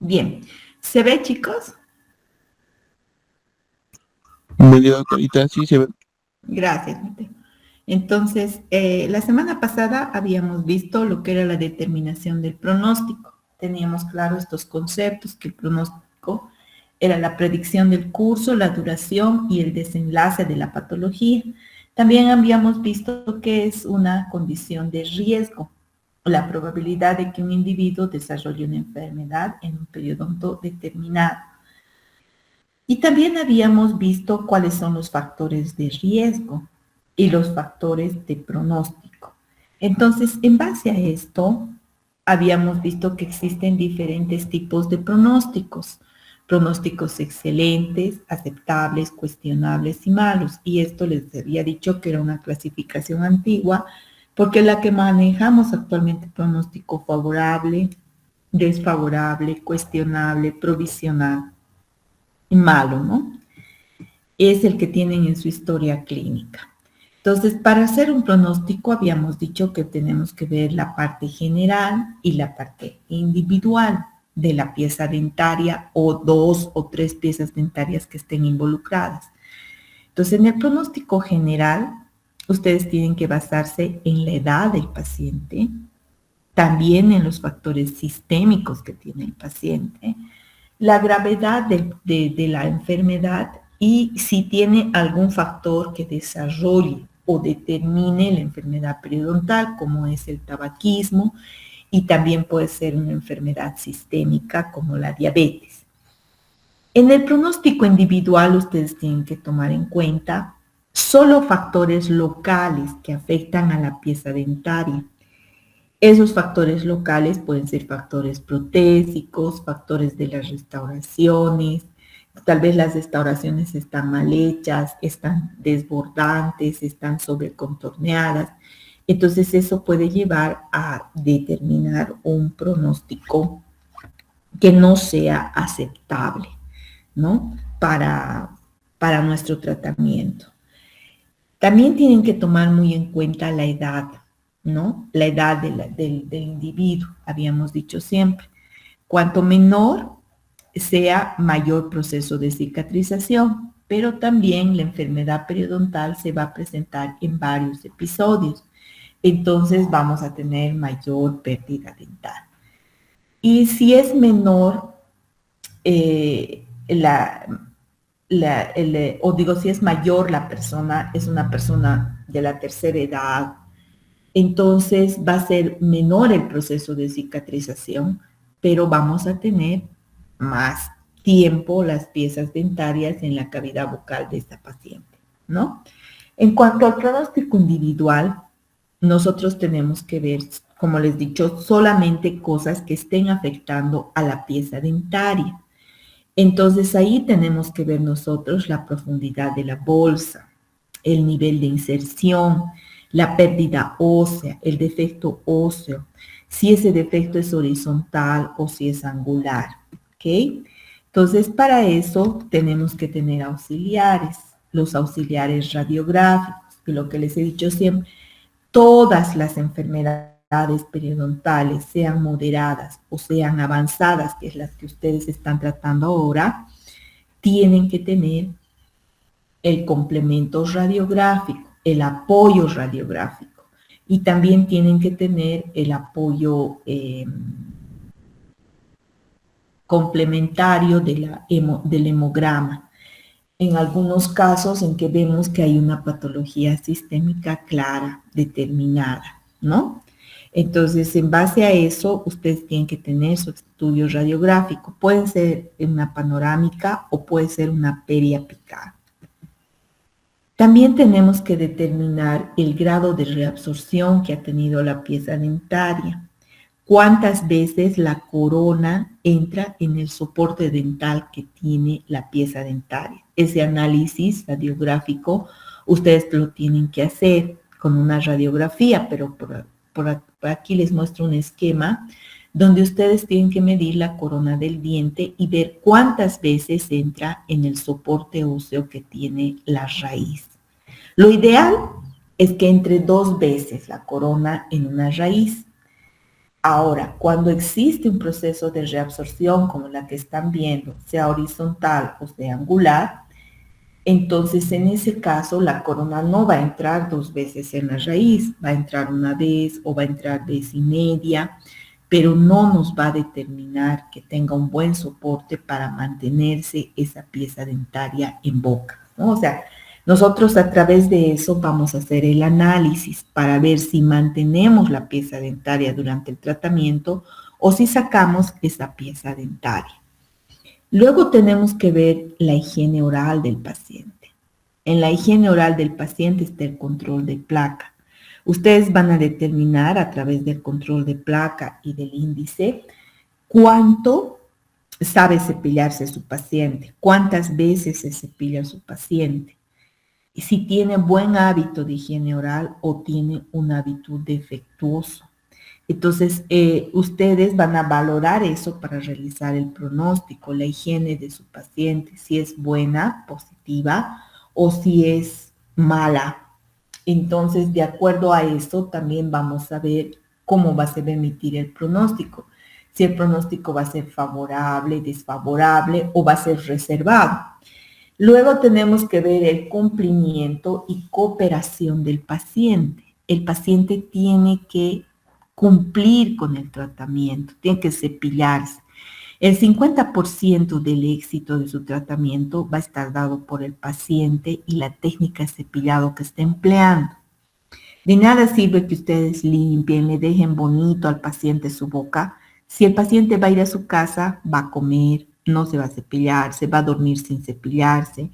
Bien. ¿Se ve, chicos? Medio doctorita, sí se ve. Gracias, Mateo. Entonces, la semana pasada habíamos visto lo que era la determinación del pronóstico. Teníamos claro estos conceptos, que el pronóstico era la predicción del curso, la duración y el desenlace de la patología. También habíamos visto que es una condición de riesgo, la probabilidad de que un individuo desarrolle una enfermedad en un periodo determinado. Y también habíamos visto cuáles son los factores de riesgo y los factores de pronóstico. Entonces, en base a esto, habíamos visto que existen diferentes tipos de pronósticos. Pronósticos excelentes, aceptables, cuestionables y malos. Y esto les había dicho que era una clasificación antigua, porque la que manejamos actualmente, pronóstico favorable, desfavorable, cuestionable, provisional y malo, ¿no? Es el que tienen en su historia clínica. Entonces, para hacer un pronóstico habíamos dicho que tenemos que ver la parte general y la parte individual de la pieza dentaria o 2 o 3 piezas dentarias que estén involucradas. Entonces, en el pronóstico general, ustedes tienen que basarse en la edad del paciente, también en los factores sistémicos que tiene el paciente, la gravedad de la enfermedad y si tiene algún factor que desarrolle o determine la enfermedad periodontal, como es el tabaquismo, y también puede ser una enfermedad sistémica como la diabetes. En el pronóstico individual ustedes tienen que tomar en cuenta solo factores locales que afectan a la pieza dentaria. Esos factores locales pueden ser factores protésicos, factores de las restauraciones, tal vez las restauraciones están mal hechas, están desbordantes, están sobrecontorneadas. Entonces eso puede llevar a determinar un pronóstico que no sea aceptable, ¿no? Para nuestro tratamiento. También tienen que tomar muy en cuenta la edad, ¿no? La edad del individuo, habíamos dicho siempre. Cuanto menor sea, mayor proceso de cicatrización, pero también la enfermedad periodontal se va a presentar en varios episodios. Entonces vamos a tener mayor pérdida dental. Y si es menor, o digo, si es mayor la persona, es una persona de la tercera edad, entonces va a ser menor el proceso de cicatrización, pero vamos a tener más tiempo las piezas dentarias en la cavidad bucal de esta paciente, ¿no? En cuanto al pronóstico individual, nosotros tenemos que ver, como les he dicho, solamente cosas que estén afectando a la pieza dentaria. Entonces ahí tenemos que ver nosotros la profundidad de la bolsa, el nivel de inserción, la pérdida ósea, el defecto óseo, si ese defecto es horizontal o si es angular, ¿ok? Entonces para eso tenemos que tener auxiliares, los auxiliares radiográficos, y lo que les he dicho siempre, todas las enfermedades periodontales, sean moderadas o sean avanzadas, que es las que ustedes están tratando ahora, tienen que tener el complemento radiográfico, el apoyo radiográfico, y también tienen que tener el apoyo complementario del hemograma. En algunos casos en que vemos que hay una patología sistémica clara, determinada, ¿no? Entonces, en base a eso, ustedes tienen que tener su estudio radiográfico. Puede ser una panorámica o puede ser una periapical. También tenemos que determinar el grado de reabsorción que ha tenido la pieza dentaria. Cuántas veces la corona entra en el soporte dental que tiene la pieza dentaria. Ese análisis radiográfico ustedes lo tienen que hacer con una radiografía, pero por aquí les muestro un esquema donde ustedes tienen que medir la corona del diente y ver cuántas veces entra en el soporte óseo que tiene la raíz. Lo ideal es que entre 2 veces la corona en una raíz. Ahora, cuando existe un proceso de reabsorción como la que están viendo, sea horizontal o sea angular, entonces en ese caso la corona no va a entrar dos veces en la raíz, va a entrar una vez o va a entrar vez y media, pero no nos va a determinar que tenga un buen soporte para mantenerse esa pieza dentaria en boca, ¿no? O sea, nosotros a través de eso vamos a hacer el análisis para ver si mantenemos la pieza dentaria durante el tratamiento o si sacamos esa pieza dentaria. Luego tenemos que ver la higiene oral del paciente. En la higiene oral del paciente está el control de placa. Ustedes van a determinar a través del control de placa y del índice cuánto sabe cepillarse su paciente, cuántas veces se cepilla su paciente, y si tiene buen hábito de higiene oral o tiene un hábito defectuoso. Entonces, ustedes van a valorar eso para realizar el pronóstico, la higiene de su paciente, si es buena, positiva, o si es mala. Entonces, de acuerdo a eso, también vamos a ver cómo va a ser emitir el pronóstico. Si el pronóstico va a ser favorable, desfavorable o va a ser reservado. Luego tenemos que ver el cumplimiento y cooperación del paciente. El paciente tiene que cumplir con el tratamiento, tiene que cepillarse. El 50% del éxito de su tratamiento va a estar dado por el paciente y la técnica de cepillado que está empleando. De nada sirve que ustedes limpien, le dejen bonito al paciente su boca. Si el paciente va a ir a su casa, va a comer, no se va a cepillar, se va a dormir sin cepillarse,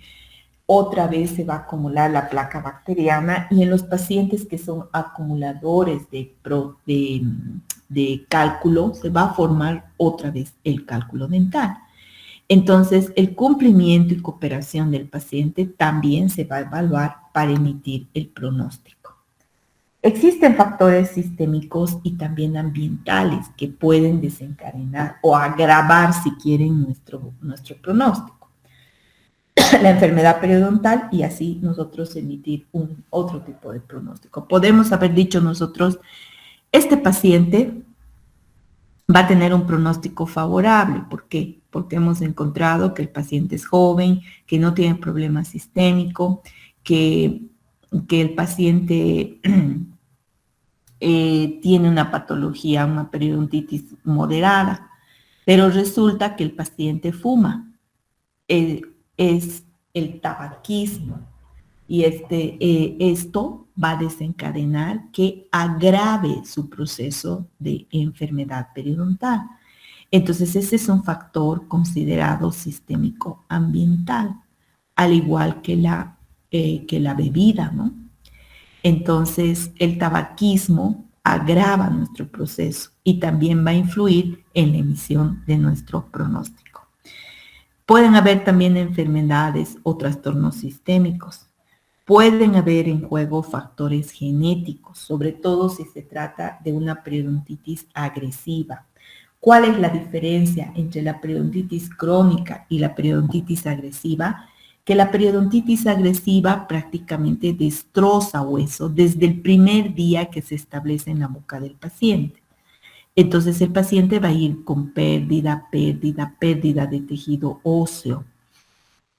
otra vez se va a acumular la placa bacteriana y en los pacientes que son acumuladores de cálculo, se va a formar otra vez el cálculo dental. Entonces, el cumplimiento y cooperación del paciente también se va a evaluar para emitir el pronóstico. Existen factores sistémicos y también ambientales que pueden desencadenar o agravar, si quieren, nuestro pronóstico. La enfermedad periodontal y así nosotros emitir otro tipo de pronóstico. Podemos haber dicho nosotros, este paciente va a tener un pronóstico favorable. ¿Por qué? Porque hemos encontrado que el paciente es joven, que no tiene problema sistémico, que el paciente tiene una patología, una periodontitis moderada, pero resulta que el paciente fuma. Es el tabaquismo y esto va a desencadenar que agrave su proceso de enfermedad periodontal. Entonces, ese es un factor considerado sistémico ambiental, al igual que la bebida, ¿no? Entonces, el tabaquismo agrava nuestro proceso y también va a influir en la emisión de nuestro pronóstico. Pueden haber también enfermedades o trastornos sistémicos. Pueden haber en juego factores genéticos, sobre todo si se trata de una periodontitis agresiva. ¿Cuál es la diferencia entre la periodontitis crónica y la periodontitis agresiva? Que la periodontitis agresiva prácticamente destroza hueso desde el primer día que se establece en la boca del paciente. Entonces el paciente va a ir con pérdida de tejido óseo.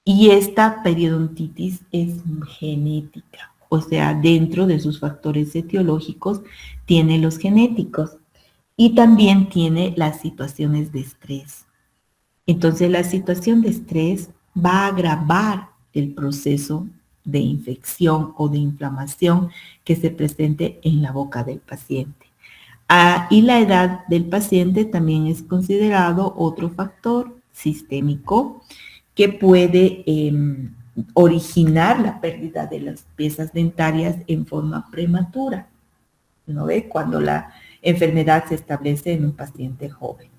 Y esta periodontitis es genética, o sea, dentro de sus factores etiológicos tiene los genéticos y también tiene las situaciones de estrés. Entonces la situación de estrés va a agravar el proceso de infección o de inflamación que se presente en la boca del paciente. Y la edad del paciente también es considerado otro factor sistémico que puede originar la pérdida de las piezas dentarias en forma prematura, ¿no ve? Cuando la enfermedad se establece en un paciente joven.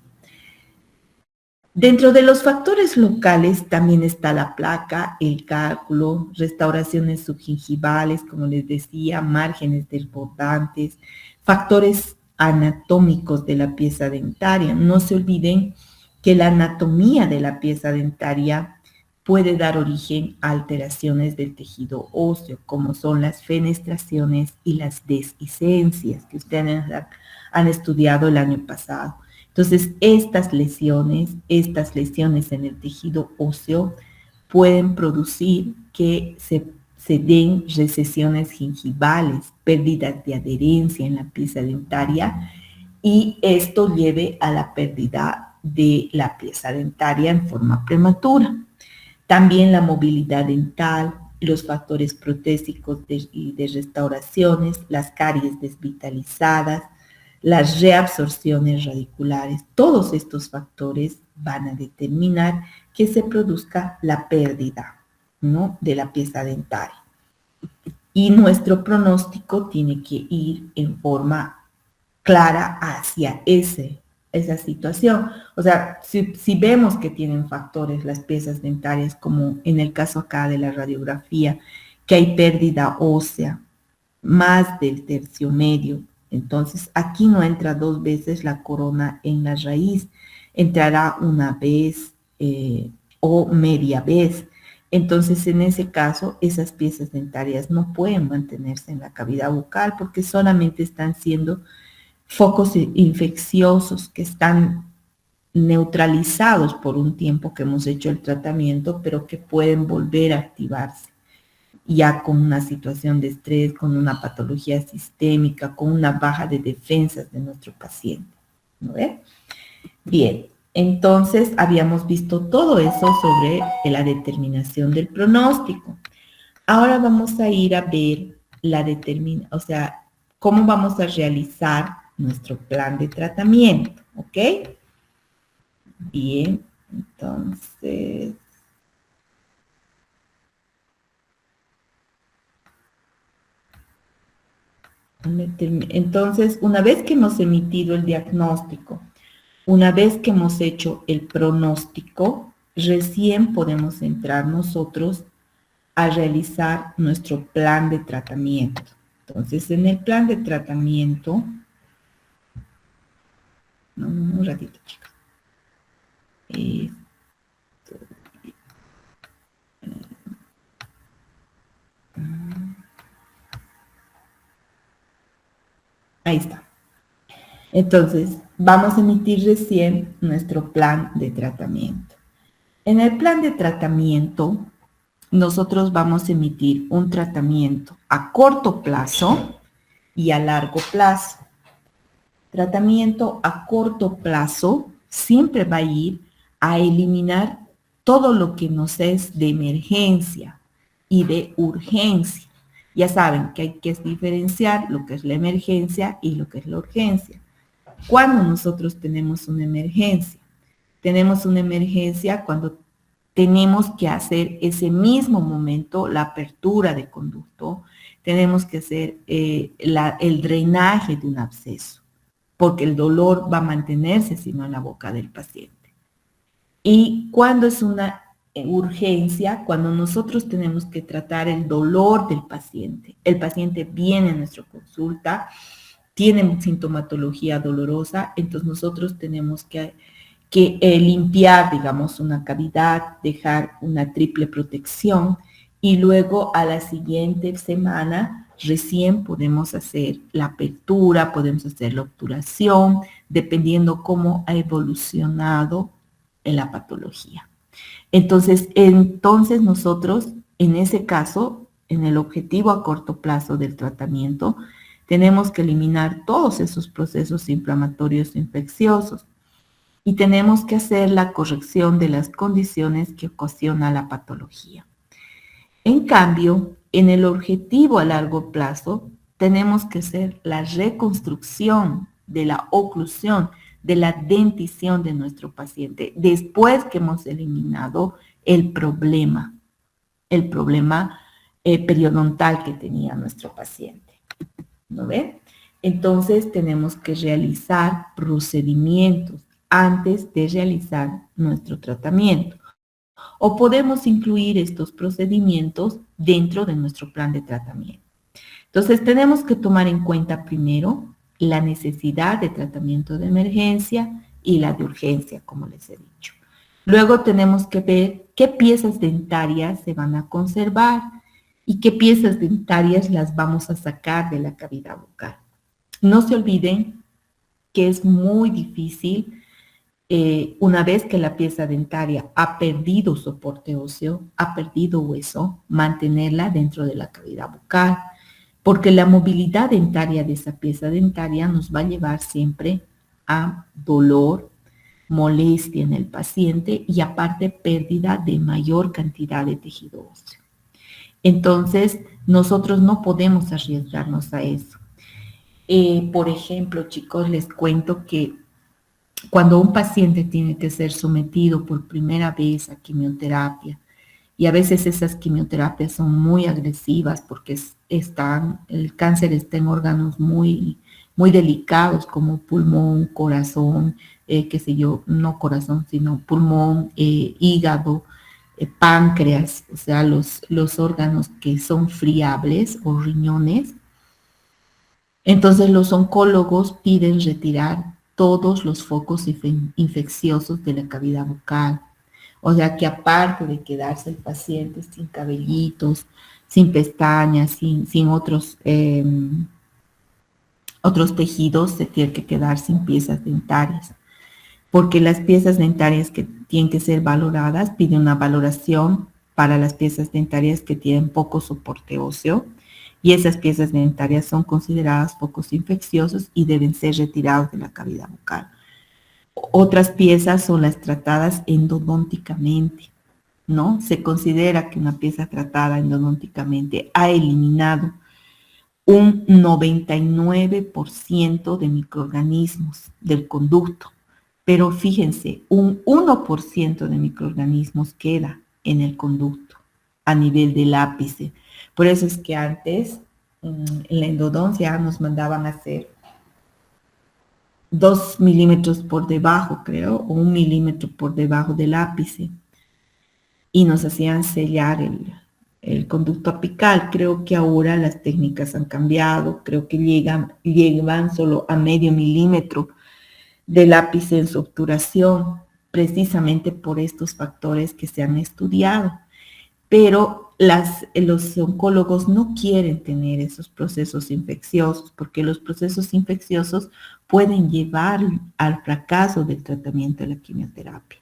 Dentro de los factores locales también está la placa, el cálculo, restauraciones subgingivales, como les decía, márgenes desbordantes, factores anatómicos de la pieza dentaria. No se olviden que la anatomía de la pieza dentaria puede dar origen a alteraciones del tejido óseo, como son las fenestraciones y las dehiscencias, que ustedes han estudiado el año pasado. Entonces, estas lesiones en el tejido óseo pueden producir que se den recesiones gingivales, pérdidas de adherencia en la pieza dentaria, y esto lleve a la pérdida de la pieza dentaria en forma prematura. También la movilidad dental, los factores protésicos y de restauraciones, las caries desvitalizadas, las reabsorciones radiculares, todos estos factores van a determinar que se produzca la pérdida, ¿no?, de la pieza dentaria. Y nuestro pronóstico tiene que ir en forma clara hacia esa situación. O sea, si vemos que tienen factores las piezas dentarias, como en el caso acá de la radiografía, que hay pérdida ósea, más del tercio medio, entonces aquí no entra dos veces la corona en la raíz, entrará una vez o media vez. Entonces, en ese caso, esas piezas dentarias no pueden mantenerse en la cavidad bucal porque solamente están siendo focos infecciosos que están neutralizados por un tiempo que hemos hecho el tratamiento, pero que pueden volver a activarse ya con una situación de estrés, con una patología sistémica, con una baja de defensas de nuestro paciente. ¿No ve? Bien, entonces habíamos visto todo eso sobre la determinación del pronóstico. Ahora vamos a ir a ver cómo vamos a realizar nuestro plan de tratamiento, ¿ok? Bien, entonces... Entonces, una vez que hemos emitido el diagnóstico, una vez que hemos hecho el pronóstico, recién podemos entrar nosotros a realizar nuestro plan de tratamiento. Entonces, en el plan de tratamiento, un ratito, chicos. Ahí está. Entonces, vamos a emitir recién nuestro plan de tratamiento. En el plan de tratamiento, nosotros vamos a emitir un tratamiento a corto plazo y a largo plazo. Tratamiento a corto plazo siempre va a ir a eliminar todo lo que nos es de emergencia y de urgencia. Ya saben que hay que diferenciar lo que es la emergencia y lo que es la urgencia. Cuando nosotros tenemos una emergencia cuando tenemos que hacer ese mismo momento la apertura de conducto, tenemos que hacer el drenaje de un absceso, porque el dolor va a mantenerse sino en la boca del paciente. Y cuando es una urgencia, cuando nosotros tenemos que tratar el dolor del paciente, el paciente viene a nuestra consulta, tiene sintomatología dolorosa, entonces nosotros tenemos que limpiar, digamos, una cavidad, dejar una triple protección y luego a la siguiente semana recién podemos hacer la apertura, podemos hacer la obturación, dependiendo cómo ha evolucionado en la patología. Entonces nosotros, en ese caso, en el objetivo a corto plazo del tratamiento, tenemos que eliminar todos esos procesos inflamatorios infecciosos y tenemos que hacer la corrección de las condiciones que ocasiona la patología. En cambio, en el objetivo a largo plazo, tenemos que hacer la reconstrucción de la oclusión, de la dentición de nuestro paciente, después que hemos eliminado el problema periodontal que tenía nuestro paciente. ¿No ven? Entonces tenemos que realizar procedimientos antes de realizar nuestro tratamiento. O podemos incluir estos procedimientos dentro de nuestro plan de tratamiento. Entonces tenemos que tomar en cuenta primero la necesidad de tratamiento de emergencia y la de urgencia, como les he dicho. Luego tenemos que ver qué piezas dentarias se van a conservar y qué piezas dentarias las vamos a sacar de la cavidad bucal. No se olviden que es muy difícil, una vez que la pieza dentaria ha perdido soporte óseo, ha perdido hueso, mantenerla dentro de la cavidad bucal, porque la movilidad dentaria de esa pieza dentaria nos va a llevar siempre a dolor, molestia en el paciente y aparte pérdida de mayor cantidad de tejido óseo. Entonces, nosotros no podemos arriesgarnos a eso. Por ejemplo, chicos, les cuento que cuando un paciente tiene que ser sometido por primera vez a quimioterapia, y a veces esas quimioterapias son muy agresivas porque el cáncer está en órganos muy, muy delicados como pulmón, corazón, qué sé yo, no corazón, sino pulmón, hígado, páncreas, o sea, los órganos que son friables o riñones. Entonces los oncólogos piden retirar todos los focos infecciosos de la cavidad bucal. O sea que aparte de quedarse el paciente sin cabellitos, sin pestañas, sin otros tejidos, se tiene que quedar sin piezas dentarias. Porque las piezas dentarias que tienen que ser valoradas, pide una valoración para las piezas dentarias que tienen poco soporte óseo, y esas piezas dentarias son consideradas focos infecciosos y deben ser retirados de la cavidad bucal. Otras piezas son las tratadas endodónticamente, ¿no? Se considera que una pieza tratada endodónticamente ha eliminado un 99% de microorganismos del conducto, pero fíjense, un 1% de microorganismos queda en el conducto a nivel del ápice. Por eso es que antes en la endodoncia nos mandaban a hacer 2 milímetros por debajo, creo, o 1 milímetro por debajo del ápice, y nos hacían sellar el conducto apical. Creo que ahora las técnicas han cambiado, creo que llegan solo a medio milímetro del ápice en su obturación, precisamente por estos factores que se han estudiado. Pero los oncólogos no quieren tener esos procesos infecciosos, porque los procesos infecciosos pueden llevar al fracaso del tratamiento de la quimioterapia.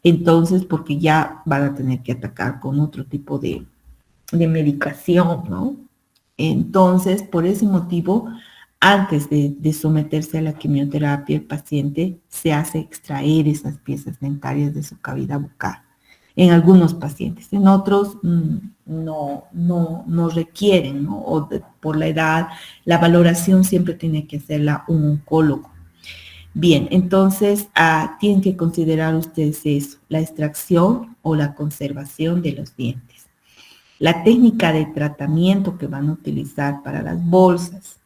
Entonces, porque ya van a tener que atacar con otro tipo de medicación, ¿no? Entonces, por ese motivo, antes de someterse a la quimioterapia, el paciente se hace extraer esas piezas dentarias de su cavidad bucal. En algunos pacientes, en otros no requieren, ¿no? Por la edad, la valoración siempre tiene que hacerla un oncólogo. Bien, entonces tienen que considerar ustedes eso, la extracción o la conservación de los dientes. La técnica de tratamiento que van a utilizar para las bolsas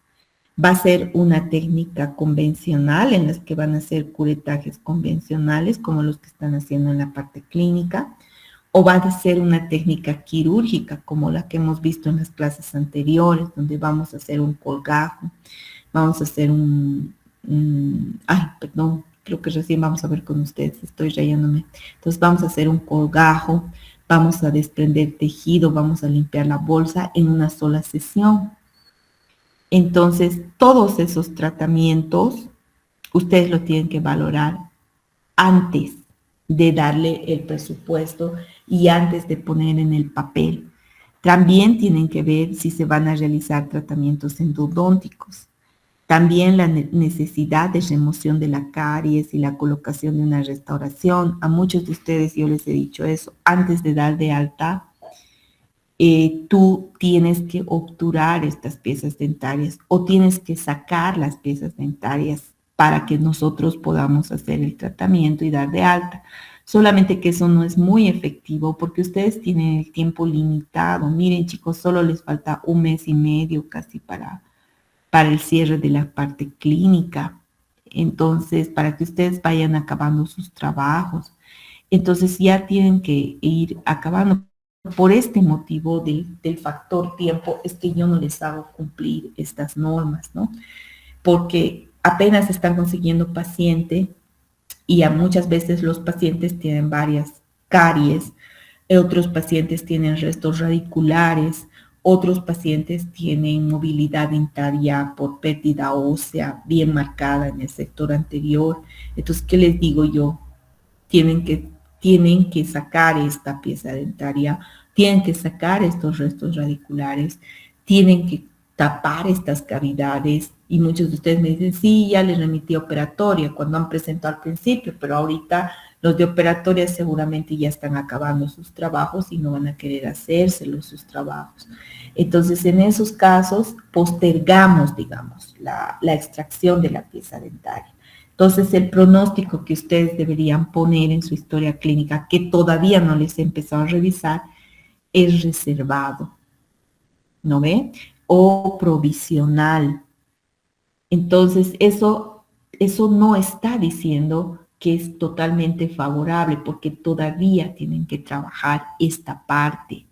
va a ser una técnica convencional en las que van a hacer curetajes convencionales como los que están haciendo en la parte clínica, o va a ser una técnica quirúrgica como la que hemos visto en las clases anteriores, donde vamos a hacer un colgajo, vamos a hacer creo que recién vamos a ver con ustedes, estoy rayándome. Entonces vamos a hacer un colgajo, vamos a desprender tejido, vamos a limpiar la bolsa en una sola sesión. Entonces, todos esos tratamientos, ustedes lo tienen que valorar antes de darle el presupuesto y antes de poner en el papel. También tienen que ver si se van a realizar tratamientos endodónticos. También la necesidad de remoción de la caries y la colocación de una restauración. A muchos de ustedes yo les he dicho eso, antes de dar de alta, tú tienes que obturar estas piezas dentarias o tienes que sacar las piezas dentarias para que nosotros podamos hacer el tratamiento y dar de alta. Solamente que eso no es muy efectivo porque ustedes tienen el tiempo limitado. Miren, chicos, solo les falta 1 mes y medio casi para el cierre de la parte clínica. Entonces, para que ustedes vayan acabando sus trabajos. Entonces, ya tienen que ir acabando. Por este motivo del factor tiempo es que yo no les hago cumplir estas normas, ¿no? Porque apenas están consiguiendo paciente y a muchas veces los pacientes tienen varias caries, otros pacientes tienen restos radiculares, otros pacientes tienen movilidad dentaria por pérdida ósea bien marcada en el sector anterior. Entonces, ¿qué les digo yo? Tienen que sacar esta pieza dentaria, tienen que sacar estos restos radiculares, tienen que tapar estas cavidades, y muchos de ustedes me dicen, sí, ya les remití a operatoria cuando han presentado al principio, pero ahorita los de operatoria seguramente ya están acabando sus trabajos y no van a querer hacérselos sus trabajos. Entonces, en esos casos, postergamos, digamos, la extracción de la pieza dentaria. Entonces, el pronóstico que ustedes deberían poner en su historia clínica, que todavía no les he empezado a revisar, es reservado, ¿no ve? O provisional. Entonces, eso no está diciendo que es totalmente favorable, porque todavía tienen que trabajar esta parte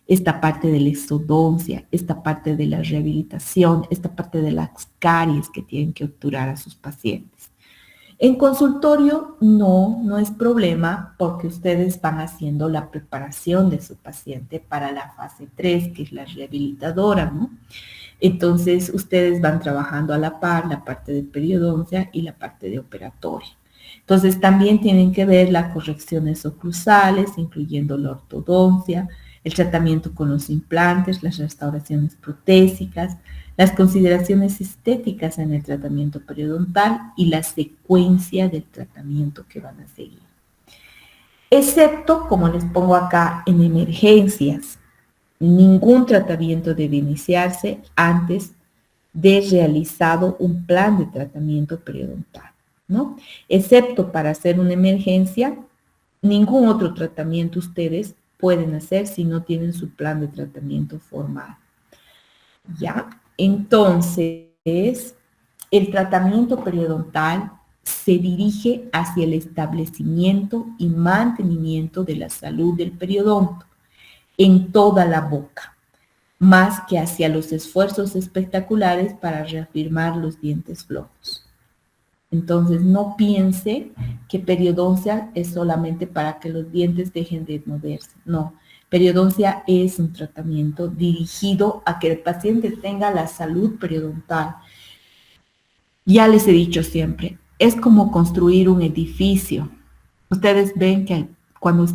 de la exodoncia, esta parte de la rehabilitación, esta parte de las caries que tienen que obturar a sus pacientes. En consultorio no es problema, porque ustedes van haciendo la preparación de su paciente para la fase 3, que es la rehabilitadora, ¿no? Entonces, ustedes van trabajando a la par la parte de periodoncia y la parte de operatoria. Entonces, también tienen que ver las correcciones oclusales, incluyendo la ortodoncia, el tratamiento con los implantes, las restauraciones protésicas, las consideraciones estéticas en el tratamiento periodontal y la secuencia del tratamiento que van a seguir. Excepto, como les pongo acá, en emergencias. Ningún tratamiento debe iniciarse antes de realizado un plan de tratamiento periodontal, ¿no? Excepto para hacer una emergencia, ningún otro tratamiento ustedes pueden hacer si no tienen su plan de tratamiento formal. ¿Ya? Entonces, el tratamiento periodontal se dirige hacia el establecimiento y mantenimiento de la salud del periodonto en toda la boca, más que hacia los esfuerzos espectaculares para reafirmar los dientes flojos. Entonces, no piense que periodoncia es solamente para que los dientes dejen de moverse. No, periodoncia es un tratamiento dirigido a que el paciente tenga la salud periodontal. Ya les he dicho siempre, es como construir un edificio. Ustedes ven que cuando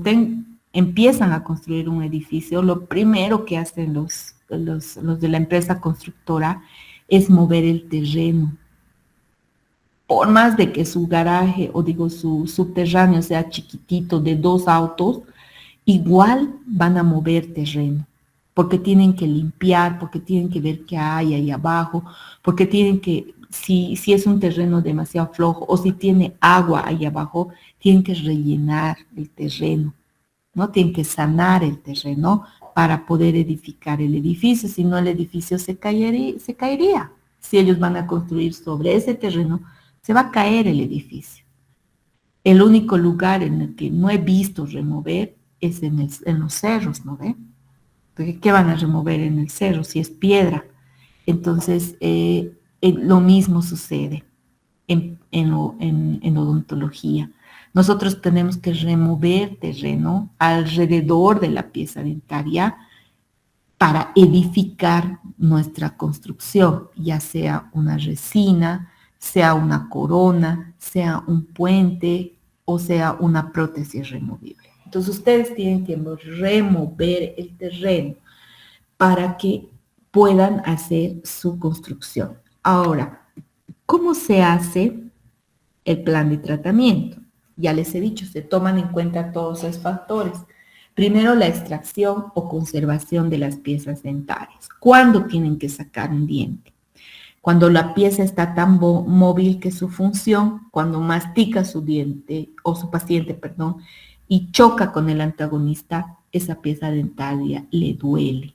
empiezan a construir un edificio, lo primero que hacen los de la empresa constructora es mover el terreno. Por más de que su garaje, o digo su subterráneo sea chiquitito de 2 autos, igual van a mover terreno, porque tienen que limpiar, porque tienen que ver qué hay ahí abajo, porque tienen que, si es un terreno demasiado flojo o si tiene agua ahí abajo, tienen que rellenar el terreno, ¿no? Tienen que sanar el terreno para poder edificar el edificio, si no el edificio se caería. Si ellos van a construir sobre ese terreno, se va a caer el edificio. El único lugar en el que no he visto remover es en los cerros, ¿no ve? Porque ¿qué van a remover en el cerro si es piedra? Entonces, lo mismo sucede en odontología. Nosotros tenemos que remover terreno alrededor de la pieza dentaria para edificar nuestra construcción, ya sea una resina, sea una corona, sea un puente o sea una prótesis removible. Entonces ustedes tienen que remover el terreno para que puedan hacer su construcción. Ahora, ¿cómo se hace el plan de tratamiento? Ya les he dicho, se toman en cuenta todos esos factores. Primero, la extracción o conservación de las piezas dentarias. ¿Cuándo tienen que sacar un diente? Cuando la pieza está tan móvil que su función, cuando mastica su diente, o su paciente, perdón, y choca con el antagonista, esa pieza dentaria le duele,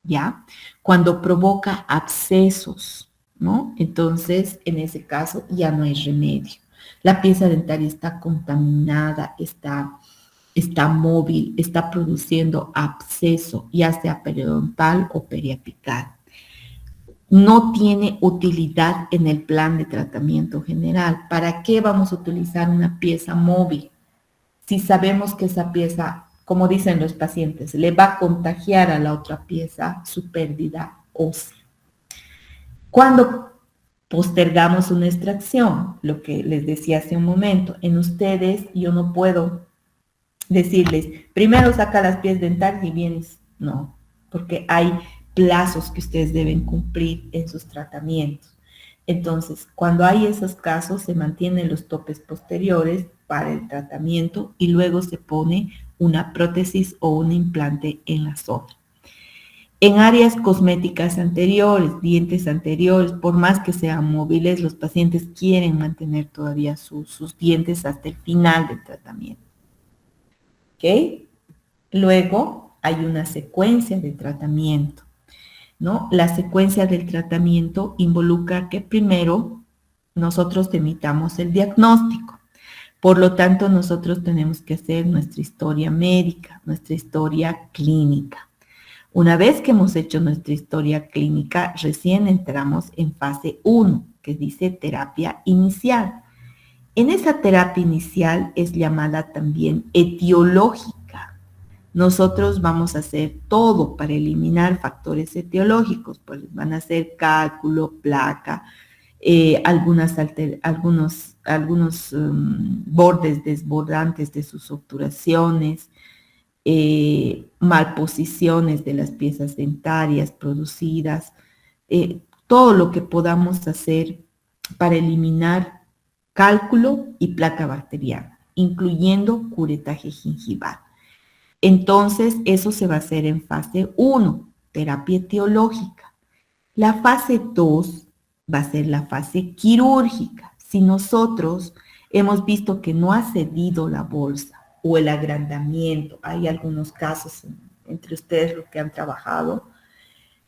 ¿ya? Cuando provoca abscesos, ¿no? Entonces, en ese caso, ya no hay remedio. La pieza dentaria está contaminada, está móvil, está produciendo absceso, ya sea periodontal o periapical. no tiene utilidad en el plan de tratamiento general. ¿Para qué vamos a utilizar una pieza móvil? Si sabemos que esa pieza, como dicen los pacientes, le va a contagiar a la otra pieza su pérdida ósea. Cuando postergamos una extracción, lo que les decía hace un momento, en ustedes yo no puedo decirles, primero saca las piezas dentales y vienes, no, porque hay plazos que ustedes deben cumplir en sus tratamientos. Entonces, cuando hay esos casos, se mantienen los topes posteriores para el tratamiento y luego se pone una prótesis o un implante en la zona. En áreas cosméticas anteriores, dientes anteriores, por más que sean móviles, los pacientes quieren mantener todavía sus dientes hasta el final del tratamiento. ¿Ok? Luego hay una secuencia de tratamiento, ¿no? La secuencia del tratamiento involucra que primero nosotros emitamos el diagnóstico. Por lo tanto, nosotros tenemos que hacer nuestra historia médica, nuestra historia clínica. Una vez que hemos hecho nuestra historia clínica, recién entramos en fase 1, que dice terapia inicial. En esa terapia inicial es llamada también etiológica. Nosotros vamos a hacer todo para eliminar factores etiológicos, pues van a ser cálculo, placa, algunos bordes desbordantes de sus obturaciones, malposiciones de las piezas dentarias producidas, todo lo que podamos hacer para eliminar cálculo y placa bacteriana, incluyendo curetaje gingival. Entonces, eso se va a hacer en fase 1, terapia etiológica. La fase 2 va a ser la fase quirúrgica. Si nosotros hemos visto que no ha cedido la bolsa o el agrandamiento, hay algunos casos entre ustedes los que han trabajado,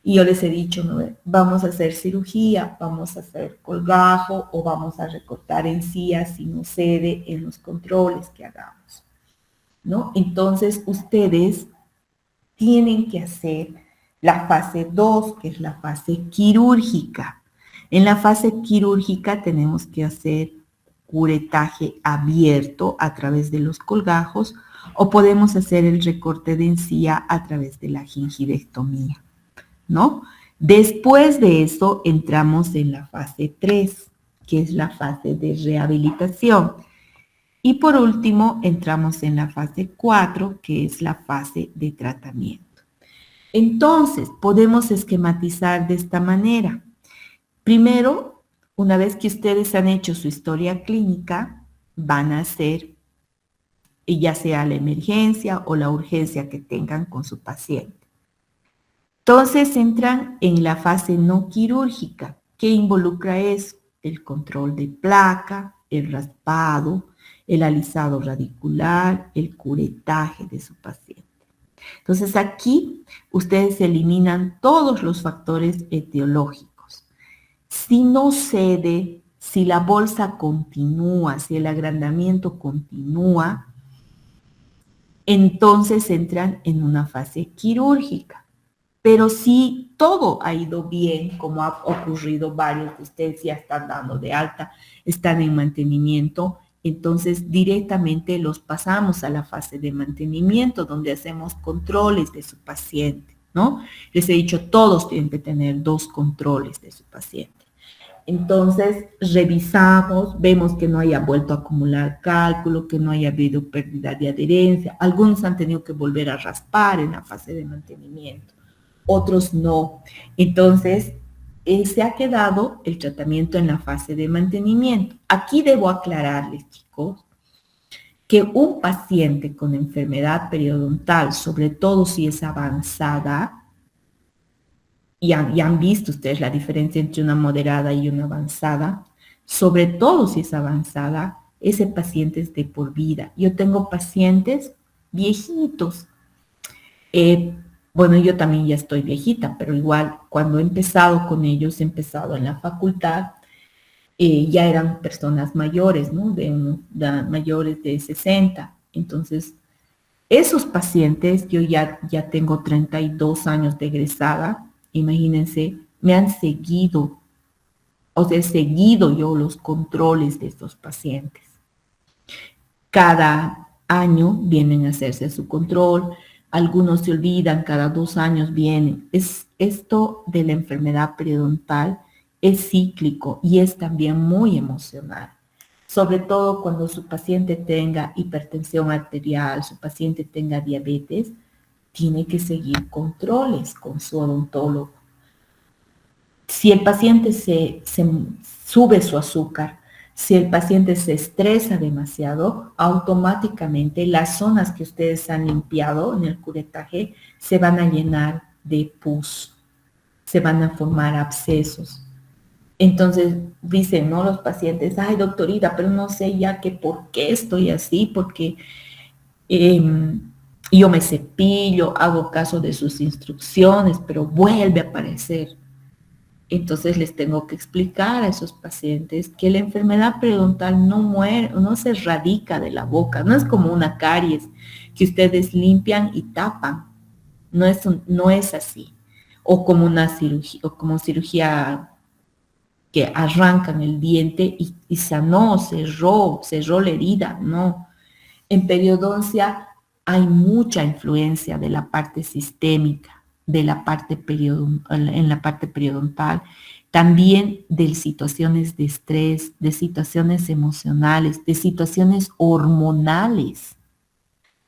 y yo les he dicho, ¿no? Vamos a hacer cirugía, vamos a hacer colgajo o vamos a recortar encías si no cede en los controles que hagamos, ¿no? Entonces, ustedes tienen que hacer la fase 2, que es la fase quirúrgica. En la fase quirúrgica tenemos que hacer curetaje abierto a través de los colgajos o podemos hacer el recorte de encía a través de la gingivectomía, ¿no? Después de eso entramos en la fase 3, que es la fase de rehabilitación. Y por último, entramos en la fase 4, que es la fase de tratamiento. Entonces, podemos esquematizar de esta manera. Primero, una vez que ustedes han hecho su historia clínica, van a hacer, ya sea la emergencia o la urgencia que tengan con su paciente. Entonces, entran en la fase no quirúrgica. ¿Qué involucra eso? El control de placa, el raspado, el alisado radicular, el curetaje de su paciente. Entonces aquí ustedes eliminan todos los factores etiológicos. Si no cede, si la bolsa continúa, si el agrandamiento continúa, entonces entran en una fase quirúrgica. Pero si todo ha ido bien, como ha ocurrido, varios de ustedes ya están dando de alta, están en mantenimiento, entonces directamente los pasamos a la fase de mantenimiento, donde hacemos controles de su paciente, ¿no? Les he dicho, todos tienen que tener 2 controles de su paciente. Entonces, revisamos, vemos que no haya vuelto a acumular cálculo, que no haya habido pérdida de adherencia. Algunos han tenido que volver a raspar en la fase de mantenimiento, otros no. Entonces, se ha quedado el tratamiento en la fase de mantenimiento. Aquí debo aclararles, chicos, que un paciente con enfermedad periodontal, sobre todo si es avanzada, y han visto ustedes la diferencia entre una moderada y una avanzada, sobre todo si es avanzada, ese paciente es de por vida. Yo tengo pacientes viejitos. Bueno, yo también ya estoy viejita, pero igual cuando he empezado con ellos, he empezado en la facultad, ya eran personas mayores, ¿no? Mayores de 60. Entonces, esos pacientes, yo ya tengo 32 años de egresada, imagínense, me han seguido, o sea, he seguido yo los controles de estos pacientes. Cada año vienen a hacerse su control, algunos se olvidan, cada 2 años vienen. Esto de la enfermedad periodontal es cíclico y es también muy emocional, sobre todo cuando su paciente tenga hipertensión arterial, su paciente tenga diabetes, tiene que seguir controles con su odontólogo. Si el paciente se sube su azúcar, si el paciente se estresa demasiado, automáticamente las zonas que ustedes han limpiado en el curetaje se van a llenar de pus, se van a formar abscesos. Entonces dicen, ¿no? Los pacientes, ay doctorita, pero no sé ya que por qué estoy así, porque yo me cepillo, hago caso de sus instrucciones, pero vuelve a aparecer. Entonces les tengo que explicar a esos pacientes que la enfermedad periodontal no muere, no se erradica de la boca, no es como una caries que ustedes limpian y tapan, no es así. O como una cirugía, o como cirugía que arrancan el diente y sanó, cerró la herida, no. En periodoncia hay mucha influencia de la parte sistémica, de la parte en la parte periodontal, también de situaciones de estrés, de situaciones emocionales, de situaciones hormonales.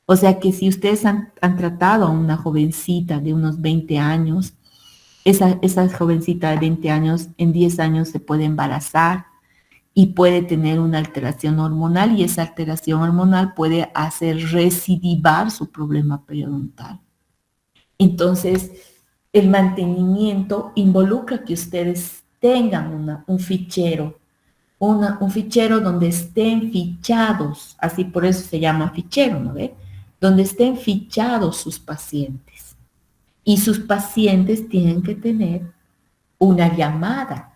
O sea que si ustedes han tratado a una jovencita de unos 20 años, esa jovencita de 20 años en 10 años se puede embarazar y puede tener una alteración hormonal y esa alteración hormonal puede hacer recidivar su problema periodontal. Entonces, el mantenimiento involucra que ustedes tengan un fichero, un fichero donde estén fichados, así por eso se llama fichero, ¿no ve? Donde estén fichados sus pacientes. Y sus pacientes tienen que tener una llamada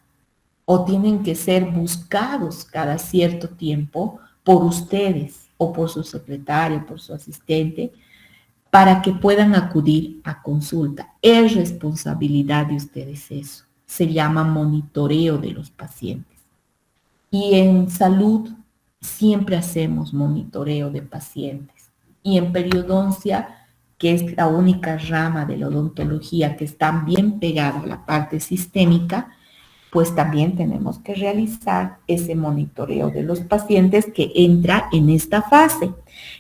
o tienen que ser buscados cada cierto tiempo por ustedes o por su secretario, por su asistente, para que puedan acudir a consulta. Es responsabilidad de ustedes eso. Se llama monitoreo de los pacientes. Y en salud siempre hacemos monitoreo de pacientes. Y en periodoncia, que es la única rama de la odontología que está bien pegada a la parte sistémica, pues también tenemos que realizar ese monitoreo de los pacientes que entra en esta fase,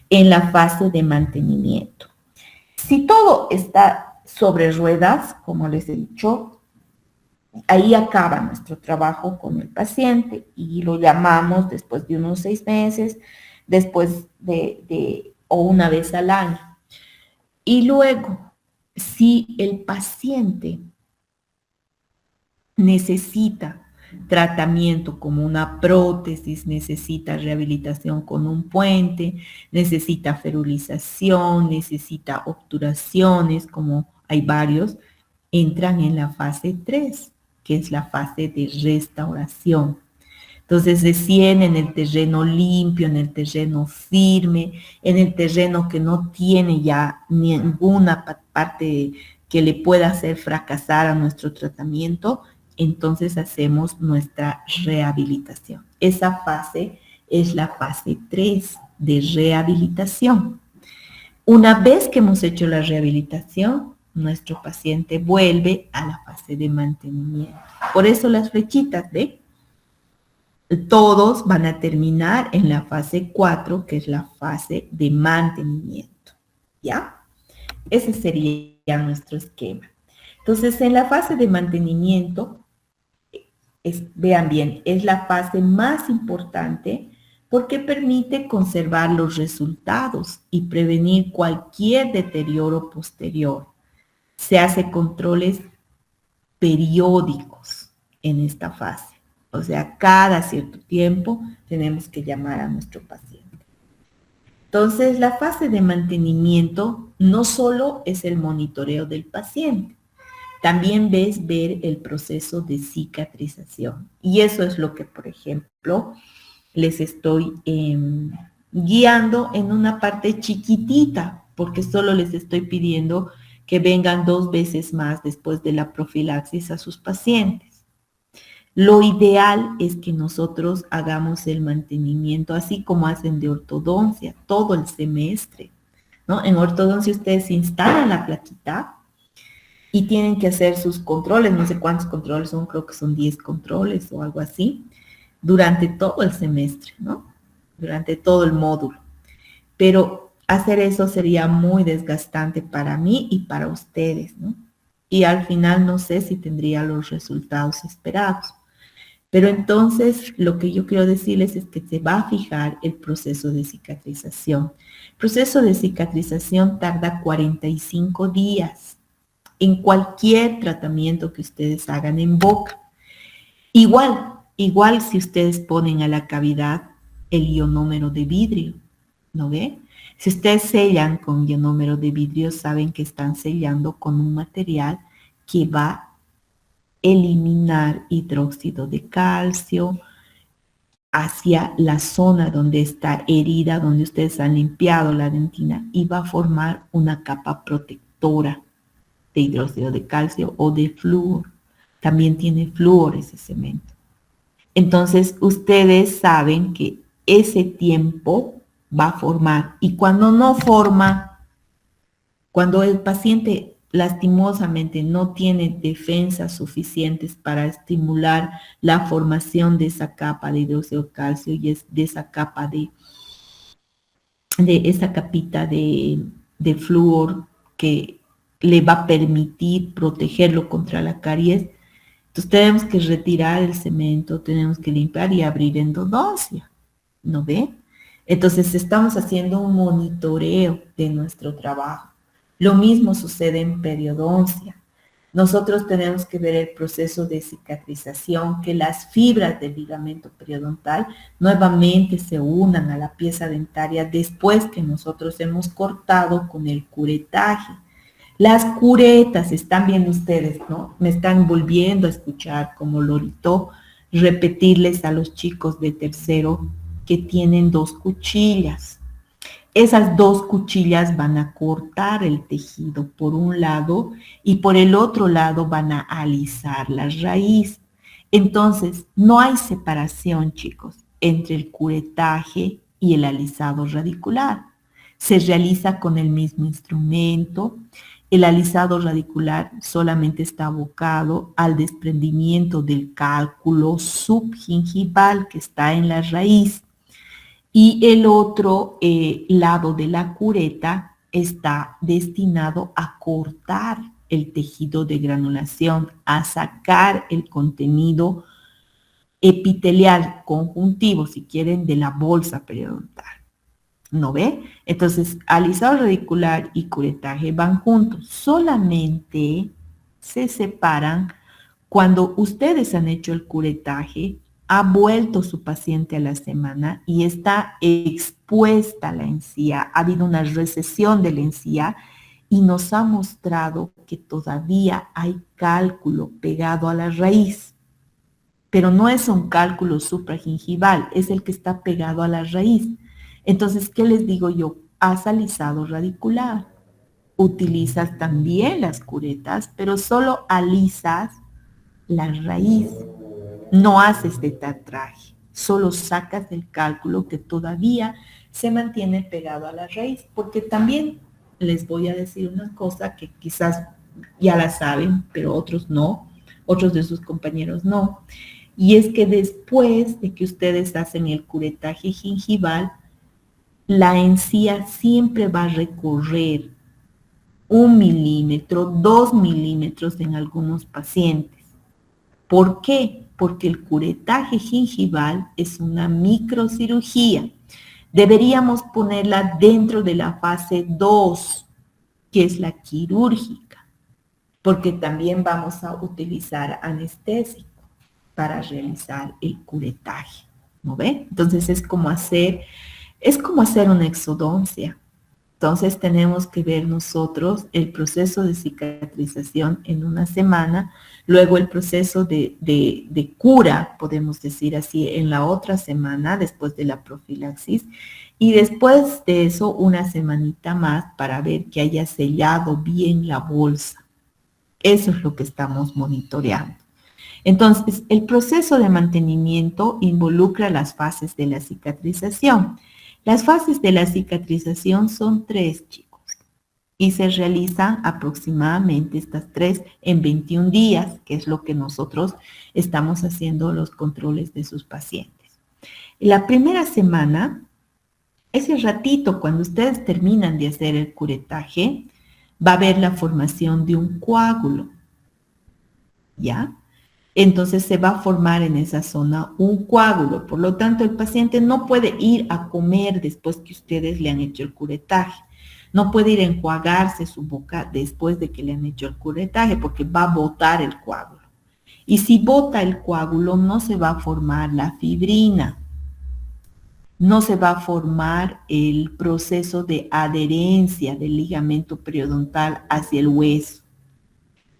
en la fase de mantenimiento. Si todo está sobre ruedas, como les he dicho, ahí acaba nuestro trabajo con el paciente y lo llamamos después de unos 6 meses, después o una vez al año. Y luego, si el paciente necesita tratamiento como una prótesis, necesita rehabilitación con un puente, necesita ferulización, necesita obturaciones, como hay varios, entran en la fase 3, que es la fase de restauración. Entonces deciden en el terreno limpio, en el terreno firme, en el terreno que no tiene ya ninguna parte que le pueda hacer fracasar a nuestro tratamiento, entonces hacemos nuestra rehabilitación. Esa fase es la fase 3 de rehabilitación. Una vez que hemos hecho la rehabilitación, nuestro paciente vuelve a la fase de mantenimiento. Por eso las flechitas, ¿ve? Todos van a terminar en la fase 4, que es la fase de mantenimiento. ¿Ya? Ese sería nuestro esquema. Entonces, en la fase de mantenimiento, vean bien, es la fase más importante porque permite conservar los resultados y prevenir cualquier deterioro posterior. Se hace controles periódicos en esta fase. O sea, cada cierto tiempo tenemos que llamar a nuestro paciente. Entonces, la fase de mantenimiento no solo es el monitoreo del paciente, también ves ver el proceso de cicatrización. Y eso es lo que, por ejemplo, les estoy guiando en una parte chiquitita, porque solo les estoy pidiendo que vengan 2 veces más después de la profilaxis a sus pacientes. Lo ideal es que nosotros hagamos el mantenimiento, así como hacen de ortodoncia, todo el semestre, ¿no? En ortodoncia ustedes instalan la plaquita y tienen que hacer sus controles, no sé cuántos controles son, creo que son 10 controles o algo así, durante todo el semestre, ¿no? Durante todo el módulo. Pero hacer eso sería muy desgastante para mí y para ustedes, ¿no? Y al final no sé si tendría los resultados esperados. Pero entonces lo que yo quiero decirles es que se va a fijar el proceso de cicatrización. El proceso de cicatrización tarda 45 días en cualquier tratamiento que ustedes hagan en boca. Igual si ustedes ponen a la cavidad el ionómero de vidrio, ¿no ve? Si ustedes sellan con ionómero de vidrio, saben que están sellando con un material que va a eliminar hidróxido de calcio hacia la zona donde está herida, donde ustedes han limpiado la dentina, y va a formar una capa protectora de hidróxido de calcio o de flúor. También tiene flúor ese cemento. Entonces, ustedes saben que ese tiempo va a formar, y cuando no forma, cuando el paciente lastimosamente no tiene defensas suficientes para estimular la formación de esa capa de hidróxido de calcio y de esa capa de esa capita de flúor que le va a permitir protegerlo contra la caries. Entonces tenemos que retirar el cemento, tenemos que limpiar y abrir endodoncia, ¿no ve? Entonces estamos haciendo un monitoreo de nuestro trabajo. Lo mismo sucede en periodoncia. Nosotros tenemos que ver el proceso de cicatrización, que las fibras del ligamento periodontal nuevamente se unan a la pieza dentaria después que nosotros hemos cortado con el curetaje. Las curetas, están viendo ustedes, ¿no? Me están volviendo a escuchar como lorito repetirles a los chicos de tercero que tienen 2 cuchillas. Esas 2 cuchillas van a cortar el tejido por un lado y por el otro lado van a alisar la raíz. Entonces, no hay separación, chicos, entre el curetaje y el alisado radicular. Se realiza con el mismo instrumento. El alisado radicular solamente está abocado al desprendimiento del cálculo subgingival que está en la raíz. Y el otro lado de la cureta está destinado a cortar el tejido de granulación, a sacar el contenido epitelial, conjuntivo, si quieren, de la bolsa periodontal. ¿No ve? Entonces, alisado radicular y curetaje van juntos. Solamente se separan cuando ustedes han hecho el curetaje, ha vuelto su paciente a la semana y está expuesta la encía, ha habido una recesión de la encía y nos ha mostrado que todavía hay cálculo pegado a la raíz, pero no es un cálculo supragingival, es el que está pegado a la raíz. Entonces, ¿qué les digo yo? Haz alisado radicular, utilizas también las curetas, pero solo alisas la raíz. No haces de tatraje, solo sacas del cálculo que todavía se mantiene pegado a la raíz, porque también les voy a decir una cosa que quizás ya la saben, pero otros no, otros de sus compañeros no, y es que después de que ustedes hacen el curetaje gingival, la encía siempre va a recorrer 1 milímetro, 2 milímetros en algunos pacientes. ¿Por qué? Porque el curetaje gingival es una microcirugía. Deberíamos ponerla dentro de la fase 2, que es la quirúrgica, porque también vamos a utilizar anestésico para realizar el curetaje, ¿no ve? Entonces es como hacer una exodoncia. Entonces tenemos que ver nosotros el proceso de cicatrización en una semana, luego el proceso de cura, podemos decir así, en la otra semana después de la profilaxis, Y después de eso, una semanita más para ver que haya sellado bien la bolsa. Eso es lo que estamos monitoreando. Entonces, el proceso de mantenimiento involucra las fases de la cicatrización. Las fases de la cicatrización son 3, chicos, y se realizan aproximadamente estas 3 en 21 días, que es lo que nosotros estamos haciendo los controles de sus pacientes. La primera semana, ese ratito, cuando ustedes terminan de hacer el curetaje, va a haber la formación de un coágulo, ¿ya? Entonces se va a formar en esa zona un coágulo. Por lo tanto, el paciente no puede ir a comer después que ustedes le han hecho el curetaje. No puede ir a enjuagarse su boca después de que le han hecho el curetaje porque va a botar el coágulo. Y si bota el coágulo, no se va a formar la fibrina. No se va a formar el proceso de adherencia del ligamento periodontal hacia el hueso.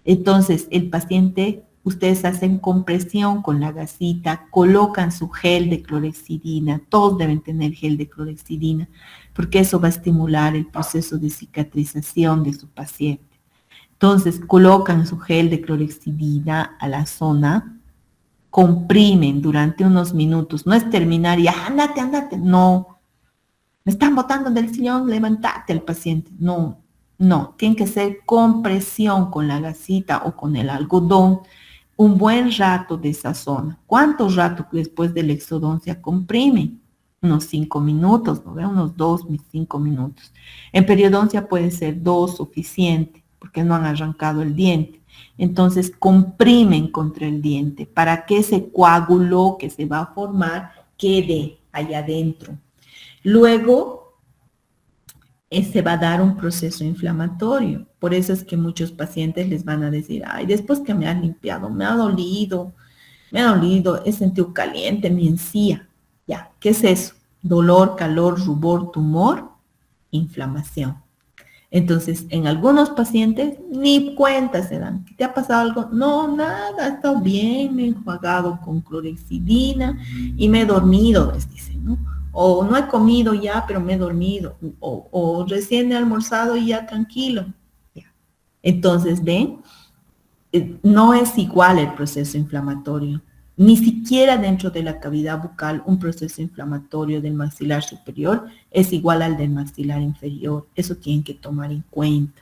Entonces, el paciente, ustedes hacen compresión con la gasita, colocan su gel de clorhexidina, todos deben tener gel de clorhexidina, porque eso va a estimular el proceso de cicatrización de su paciente. Entonces, colocan su gel de clorhexidina a la zona, comprimen durante unos minutos, no es terminar y andate, no, me están botando del sillón, levantate al paciente, no, tiene que ser compresión con la gasita o con el algodón, un buen rato de esa zona. ¿Cuánto rato después de la exodoncia comprime? Unos 5 minutos, ¿no ve? Unos 2, 5 minutos. En periodoncia puede ser 2 suficiente, porque no han arrancado el diente. Entonces comprimen contra el diente para que ese coágulo que se va a formar quede allá adentro. Luego se va a dar un proceso inflamatorio. Por eso es que muchos pacientes les van a decir, ay, después que me han limpiado, me ha dolido, he sentido caliente mi encía. Ya, ¿qué es eso? Dolor, calor, rubor, tumor, inflamación. Entonces, en algunos pacientes ni cuenta se dan. ¿Te ha pasado algo? No, nada, he estado bien, me he enjuagado con clorhexidina y me he dormido, les dicen, ¿no? O no he comido ya, pero me he dormido. O recién he almorzado y ya tranquilo. Ya. Entonces, ¿ven? No es igual el proceso inflamatorio. Ni siquiera dentro de la cavidad bucal un proceso inflamatorio del maxilar superior es igual al del maxilar inferior. Eso tienen que tomar en cuenta.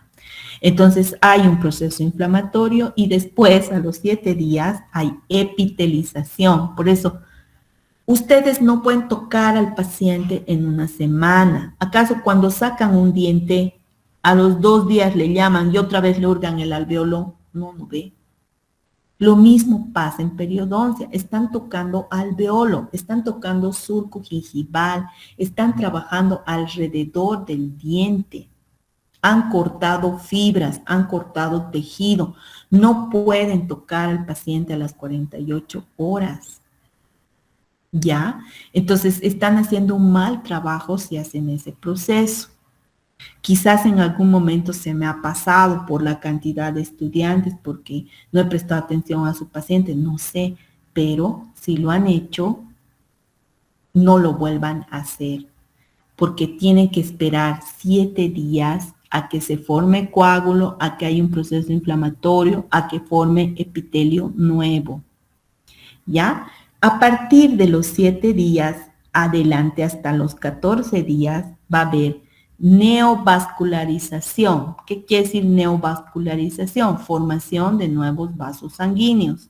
Entonces hay un proceso inflamatorio y después a los 7 días hay epitelización. Por eso ustedes no pueden tocar al paciente en una semana. ¿Acaso cuando sacan un diente a los 2 días le llaman y otra vez le hurgan el alveolo? No ve. Lo mismo pasa en periodoncia, están tocando alveolo, están tocando surco gingival, están trabajando alrededor del diente, han cortado fibras, han cortado tejido, no pueden tocar al paciente a las 48 horas. ¿Ya? Entonces están haciendo un mal trabajo si hacen ese proceso. Quizás en algún momento se me ha pasado por la cantidad de estudiantes porque no he prestado atención a su paciente, no sé, pero si lo han hecho, no lo vuelvan a hacer porque tienen que esperar 7 días a que se forme coágulo, a que haya un proceso inflamatorio, a que forme epitelio nuevo. ¿Ya? A partir de los 7 días adelante hasta los 14 días va a haber neovascularización. ¿Qué quiere decir neovascularización? Formación de nuevos vasos sanguíneos.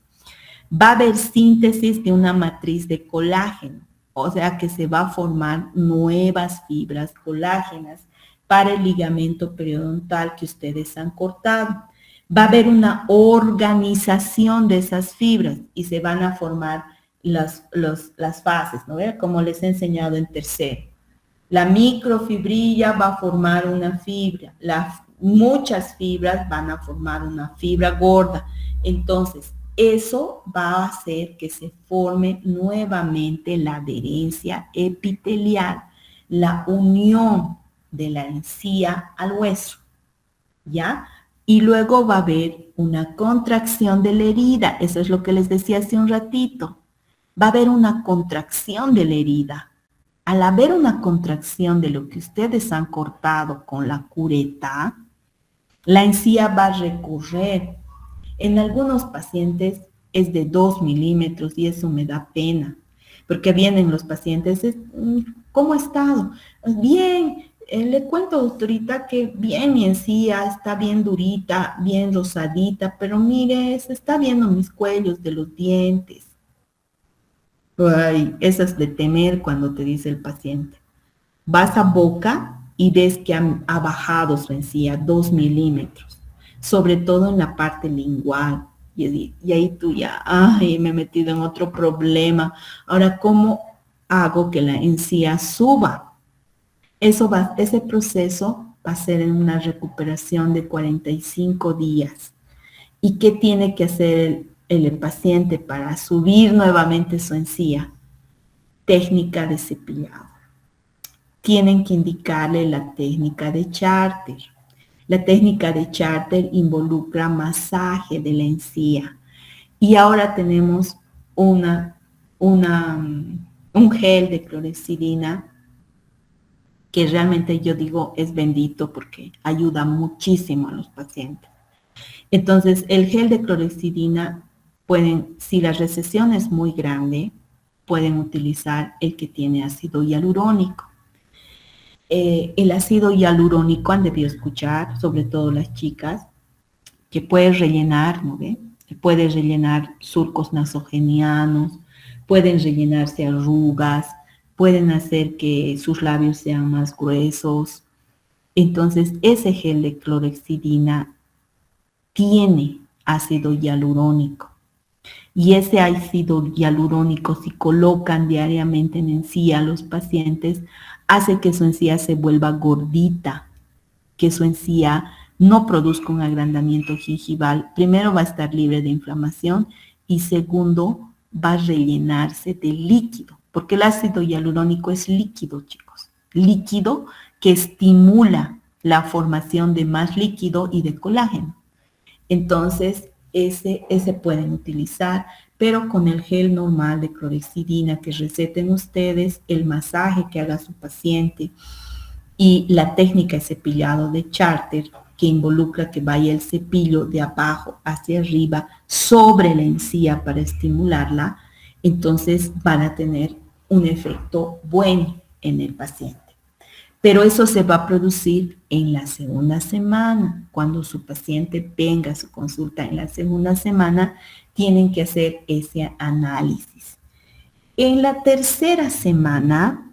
Va a haber síntesis de una matriz de colágeno, o sea que se va a formar nuevas fibras colágenas para el ligamento periodontal que ustedes han cortado. Va a haber una organización de esas fibras y se van a formar las fases, ¿no? Como les he enseñado en tercero. La microfibrilla va a formar una fibra, muchas fibras van a formar una fibra gorda. Entonces, eso va a hacer que se forme nuevamente la adherencia epitelial, la unión de la encía al hueso, ¿ya? Y luego va a haber una contracción de la herida, eso es lo que les decía hace un ratito. Va a haber una contracción de la herida. Al haber una contracción de lo que ustedes han cortado con la cureta, la encía va a recorrer. En algunos pacientes es de 2 milímetros y eso me da pena, porque vienen los pacientes, ¿cómo ha estado? Bien, le cuento, doctorita, que bien mi encía está bien durita, bien rosadita, pero mire, se está viendo mis cuellos de los dientes. Ay, eso es de temer cuando te dice el paciente. Vas a boca y ves que ha bajado su encía 2 milímetros, sobre todo en la parte lingual. Y ahí tú ya, ay, me he metido en otro problema. Ahora, ¿cómo hago que la encía suba? Ese proceso va a ser en una recuperación de 45 días. ¿Y qué tiene que hacer el paciente para subir nuevamente su encía? Técnica de cepillado. Tienen que indicarle la técnica de Charter. La técnica de Charter involucra masaje de la encía. Y ahora tenemos un gel de clorexidina que realmente yo digo es bendito porque ayuda muchísimo a los pacientes. Entonces, el gel de clorexidina si la recesión es muy grande, pueden utilizar el que tiene ácido hialurónico. El ácido hialurónico han debido escuchar, sobre todo las chicas, que puede rellenar, ¿no ve? Puede rellenar surcos nasogenianos, pueden rellenarse arrugas, pueden hacer que sus labios sean más gruesos. Entonces, ese gel de clorexidina tiene ácido hialurónico. Y ese ácido hialurónico, si colocan diariamente en encía a los pacientes, hace que su encía se vuelva gordita, que su encía no produzca un agrandamiento gingival. Primero va a estar libre de inflamación y segundo va a rellenarse de líquido, porque el ácido hialurónico es líquido, chicos, líquido que estimula la formación de más líquido y de colágeno. Entonces, ese pueden utilizar, pero con el gel normal de clorexidina que receten ustedes, el masaje que haga su paciente y la técnica de cepillado de Charter, que involucra que vaya el cepillo de abajo hacia arriba sobre la encía para estimularla, entonces van a tener un efecto bueno en el paciente. Pero eso se va a producir en la segunda semana. Cuando su paciente venga a su consulta en la segunda semana, tienen que hacer ese análisis. En la tercera semana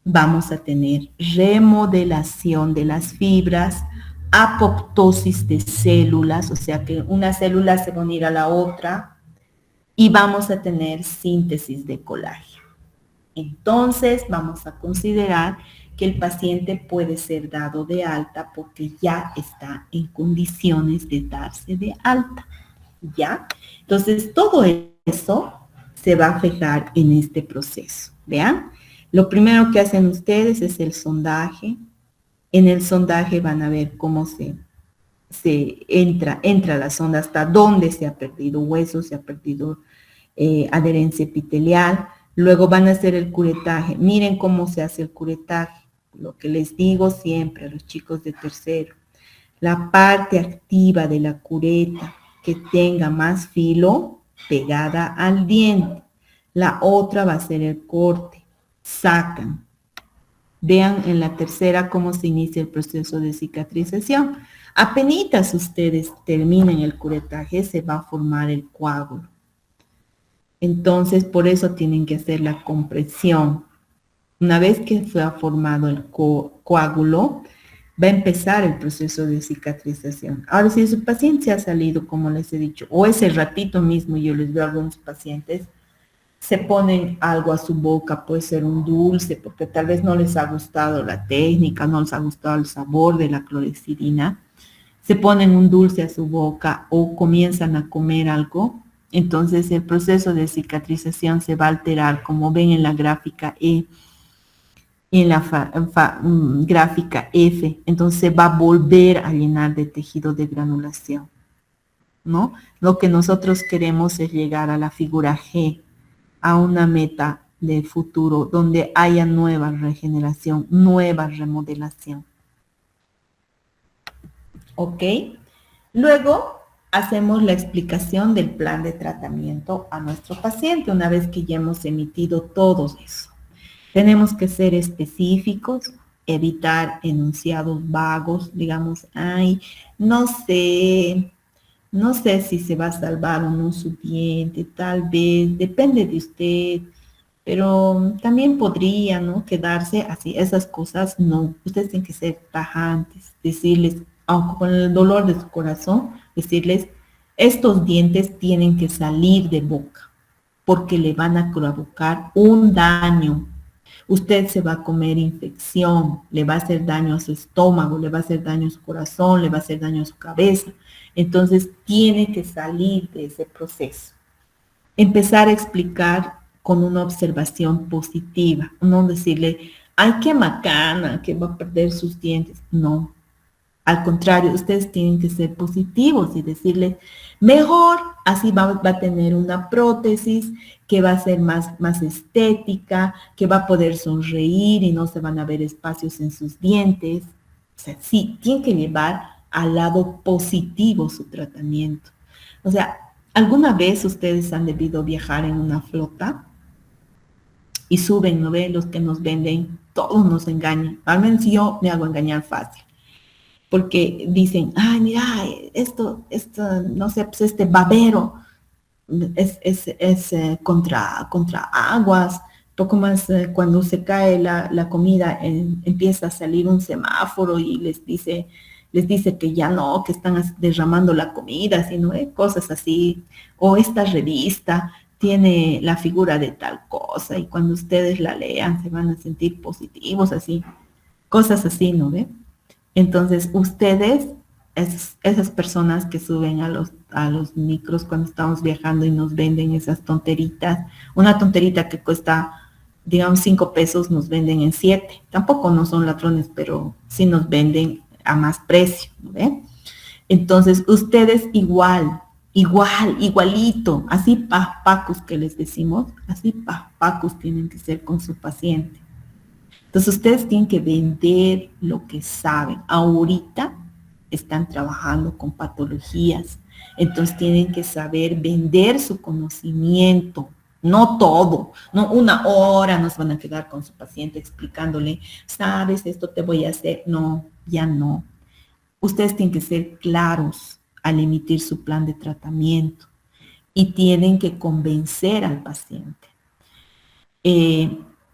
vamos a tener remodelación de las fibras, apoptosis de células, o sea que una célula se va a unir a la otra, y vamos a tener síntesis de colágeno. Entonces vamos a considerar que el paciente puede ser dado de alta porque ya está en condiciones de darse de alta, ¿ya? Entonces todo eso se va a fijar en este proceso, ¿vean? Lo primero que hacen ustedes es el sondaje. En el sondaje van a ver cómo se entra la sonda, hasta dónde se ha perdido hueso, se ha perdido adherencia epitelial. Luego van a hacer el curetaje. Miren cómo se hace el curetaje. Lo que les digo siempre a los chicos de tercero. La parte activa de la cureta que tenga más filo pegada al diente. La otra va a ser el corte. Sacan. Vean en la tercera cómo se inicia el proceso de cicatrización. Apenitas ustedes terminen el curetaje, se va a formar el coágulo. Entonces, por eso tienen que hacer la compresión. Una vez que se ha formado el coágulo, va a empezar el proceso de cicatrización. Ahora, si su paciente se ha salido, como les he dicho, o ese ratito mismo, yo les veo a algunos pacientes, se ponen algo a su boca, puede ser un dulce, porque tal vez no les ha gustado la técnica, no les ha gustado el sabor de la clorexidina, se ponen un dulce a su boca o comienzan a comer algo, entonces el proceso de cicatrización se va a alterar, como ven en la gráfica E, en la gráfica F, entonces va a volver a llenar de tejido de granulación, ¿no? Lo que nosotros queremos es llegar a la figura G, a una meta de futuro, donde haya nueva regeneración, nueva remodelación. ¿Ok? Luego hacemos la explicación del plan de tratamiento a nuestro paciente una vez que ya hemos emitido todo eso. Tenemos que ser específicos, evitar enunciados vagos, digamos, ay, no sé si se va a salvar o no su diente, tal vez, depende de usted, pero también podría, ¿no? Quedarse así, esas cosas no. Ustedes tienen que ser tajantes, decirles, aunque con el dolor de su corazón, decirles, estos dientes tienen que salir de boca, porque le van a provocar un daño. Usted se va a comer infección, le va a hacer daño a su estómago, le va a hacer daño a su corazón, le va a hacer daño a su cabeza. Entonces, tiene que salir de ese proceso. Empezar a explicar con una observación positiva, no decirle, ay, qué macana, que va a perder sus dientes. No, al contrario, ustedes tienen que ser positivos y decirles, mejor, así va a tener una prótesis que va a ser más estética, que va a poder sonreír y no se van a ver espacios en sus dientes. O sea, sí, tienen que llevar al lado positivo su tratamiento. O sea, ¿alguna vez ustedes han debido viajar en una flota? Y suben, ¿no ven? Los que nos venden, todos nos engañan. Al menos yo me hago engañar fácil. Porque dicen, ay, mira, esto, no sé, pues este babero es contra aguas, poco más cuando se cae la comida empieza a salir un semáforo y les dice que ya no, que están derramando la comida, sino cosas así, o esta revista tiene la figura de tal cosa y cuando ustedes la lean se van a sentir positivos, así, cosas así, ¿no ve? Entonces, ustedes, esas personas que suben a los micros cuando estamos viajando y nos venden esas tonteritas, una tonterita que cuesta, digamos, 5 pesos, nos venden en 7. Tampoco no son ladrones, pero sí nos venden a más precio, ¿no ve? Entonces, ustedes igualito, así pacos que les decimos, así pacos tienen que ser con su paciente. Entonces ustedes tienen que vender lo que saben. Ahorita están trabajando con patologías, entonces tienen que saber vender su conocimiento, no todo, no una hora nos van a quedar con su paciente explicándole, sabes, esto te voy a hacer. No, ya no. Ustedes tienen que ser claros al emitir su plan de tratamiento y tienen que convencer al paciente.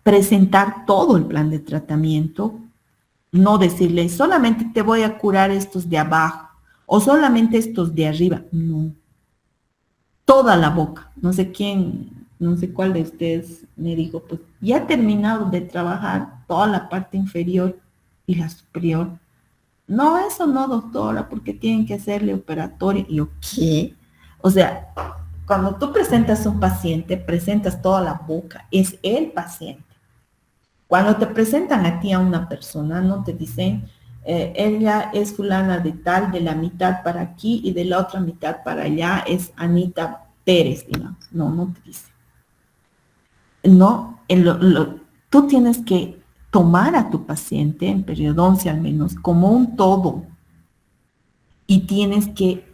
Presentar todo el plan de tratamiento, no decirle solamente te voy a curar estos de abajo o solamente estos de arriba, no. Toda la boca, no sé quién, no sé cuál de ustedes me dijo, pues ya he terminado de trabajar toda la parte inferior y la superior. No, eso no, doctora, porque tienen que hacerle operatorio. Y yo, ¿qué? O sea, cuando tú presentas a un paciente, presentas toda la boca, es el paciente. Cuando te presentan a ti a una persona, no te dicen, ella es fulana de tal, de la mitad para aquí y de la otra mitad para allá es Anita Pérez, digamos. No, no te dice. No, tú tienes que tomar a tu paciente, en periodoncia al menos, como un todo. Y tienes que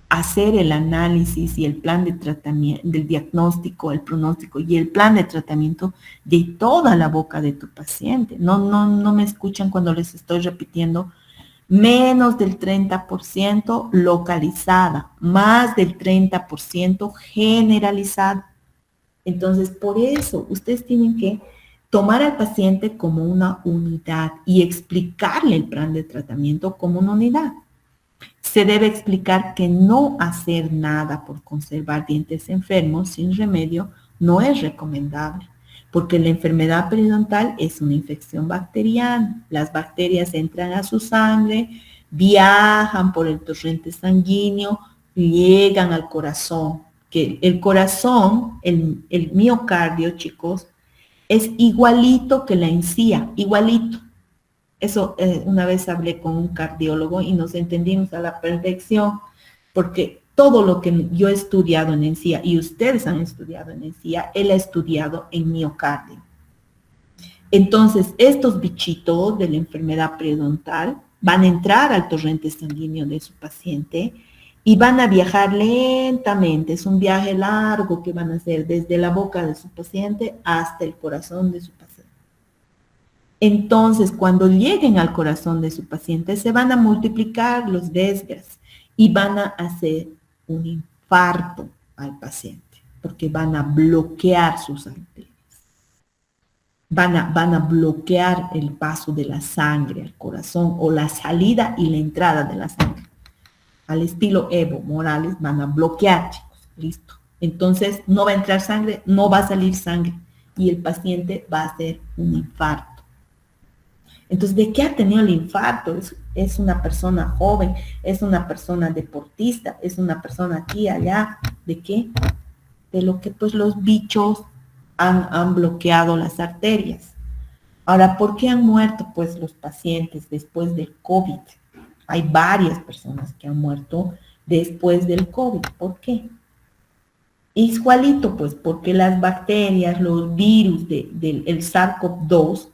hacer el análisis y el plan de tratamiento, del diagnóstico, el pronóstico y el plan de tratamiento de toda la boca de tu paciente. No me escuchan cuando les estoy repitiendo menos del 30% localizada, más del 30% generalizada. Entonces, por eso, ustedes tienen que tomar al paciente como una unidad y explicarle el plan de tratamiento como una unidad. Se debe explicar que no hacer nada por conservar dientes enfermos sin remedio no es recomendable, porque la enfermedad periodontal es una infección bacteriana. Las bacterias entran a su sangre, viajan por el torrente sanguíneo, llegan al corazón, que el corazón, el miocardio, chicos, es igualito que la encía, igualito. Eso una vez hablé con un cardiólogo y nos entendimos a la perfección, porque todo lo que yo he estudiado en encía y ustedes han estudiado en encía, él ha estudiado en miocardio. Entonces, estos bichitos de la enfermedad periodontal van a entrar al torrente sanguíneo de su paciente y van a viajar lentamente. Es un viaje largo que van a hacer desde la boca de su paciente hasta el corazón de su paciente. Entonces, cuando lleguen al corazón de su paciente, se van a multiplicar los desgas y van a hacer un infarto al paciente, porque van a bloquear sus arterias. Van a bloquear el paso de la sangre al corazón o la salida y la entrada de la sangre. Al estilo Evo Morales van a bloquear, chicos, listo. Entonces no va a entrar sangre, no va a salir sangre y el paciente va a hacer un infarto. Entonces, ¿de qué ha tenido el infarto? Es una persona joven, es una persona deportista, es una persona aquí, allá. ¿De qué? De lo que pues los bichos han bloqueado las arterias. Ahora, ¿por qué han muerto pues los pacientes después del COVID? Hay varias personas que han muerto después del COVID. ¿Por qué? Igualito pues porque las bacterias, los virus del SARS-CoV-2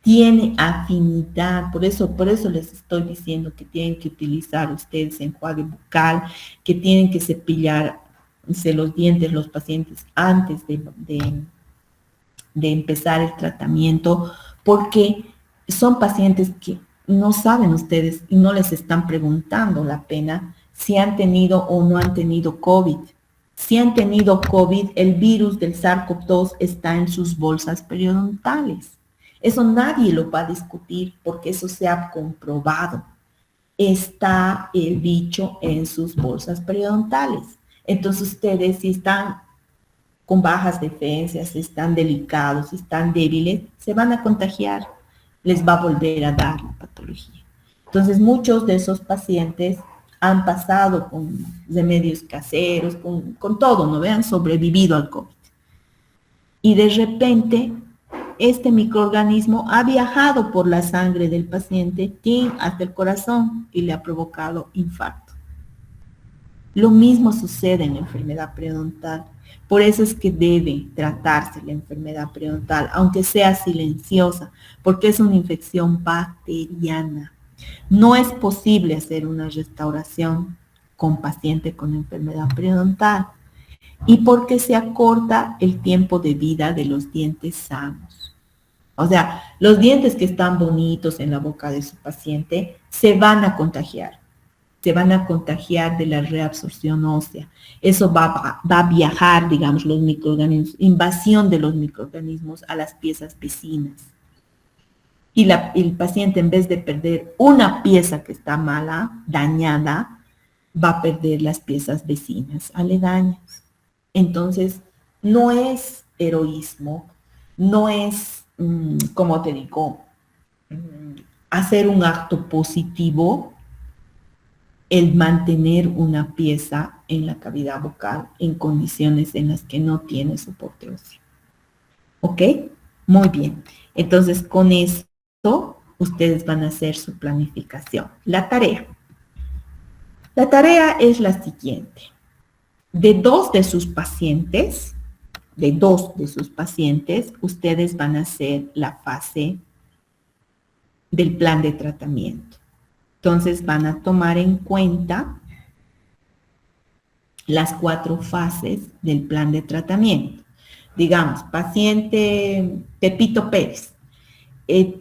tiene afinidad, por eso les estoy diciendo que tienen que utilizar ustedes enjuague bucal, que tienen que cepillarse los dientes los pacientes antes de empezar el tratamiento, porque son pacientes que no saben ustedes y no les están preguntando la pena si han tenido o no han tenido COVID. Si han tenido COVID, el virus del SARS-CoV-2 está en sus bolsas periodontales. Eso nadie lo va a discutir porque eso se ha comprobado. Está el bicho en sus bolsas periodontales. Entonces ustedes si están con bajas defensas, si están delicados, si están débiles, se van a contagiar, les va a volver a dar la patología. Entonces muchos de esos pacientes han pasado con remedios caseros, con todo, ¿no? Han sobrevivido al COVID. Y de repente este microorganismo ha viajado por la sangre del paciente hasta el corazón y le ha provocado infarto. Lo mismo sucede en la enfermedad periodontal. Por eso es que debe tratarse la enfermedad periodontal, aunque sea silenciosa, porque es una infección bacteriana. No es posible hacer una restauración con paciente con enfermedad periodontal y porque se acorta el tiempo de vida de los dientes sanos. O sea, los dientes que están bonitos en la boca de su paciente se van a contagiar de la reabsorción ósea. Eso va a viajar, digamos, los microorganismos, invasión de los microorganismos a las piezas vecinas. Y el paciente, en vez de perder una pieza que está mala, dañada, va a perder las piezas vecinas, aledañas. Entonces, no es heroísmo, no es, como te digo, hacer un acto positivo el mantener una pieza en la cavidad bucal en condiciones en las que no tiene soporte óseo. ¿Ok? Muy bien. Entonces, con esto, ustedes van a hacer su planificación. La tarea. La tarea es la siguiente. De dos de sus pacientes, ustedes van a hacer la fase del plan de tratamiento. Entonces van a tomar en cuenta las 4 fases del plan de tratamiento. Digamos, paciente Pepito Pérez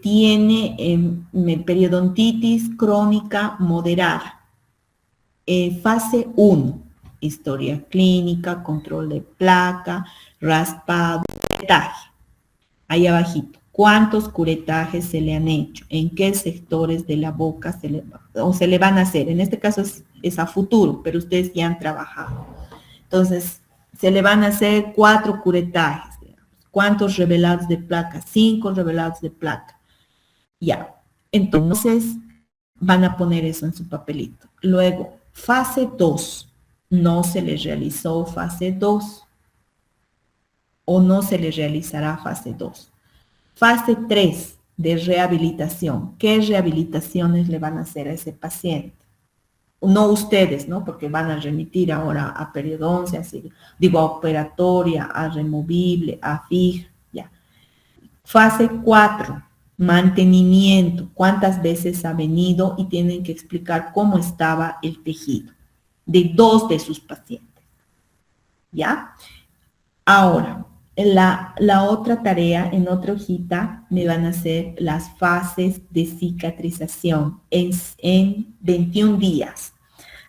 tiene periodontitis crónica moderada. Fase 1, historia clínica, control de placa, raspado, curetaje. Ahí abajito. ¿Cuántos curetajes se le han hecho? ¿En qué sectores de la boca se le van a hacer? En este caso es a futuro, pero ustedes ya han trabajado. Entonces, se le van a hacer 4 curetajes. Digamos. ¿Cuántos revelados de placa? 5 revelados de placa. Ya. Entonces, van a poner eso en su papelito. Luego, fase 2. No se le realizó fase 2. O no se le realizará fase 2. Fase 3 de rehabilitación. ¿Qué rehabilitaciones le van a hacer a ese paciente? no ustedes, ¿no? Porque van a remitir ahora a periodoncia, así, digo, a operatoria, a removible, a fija, ya. Fase 4, mantenimiento. ¿Cuántas veces ha venido? Y tienen que explicar cómo estaba el tejido de 2 de sus pacientes, ¿ya? Ahora, la otra tarea, en otra hojita, me van a hacer las fases de cicatrización en 21 días.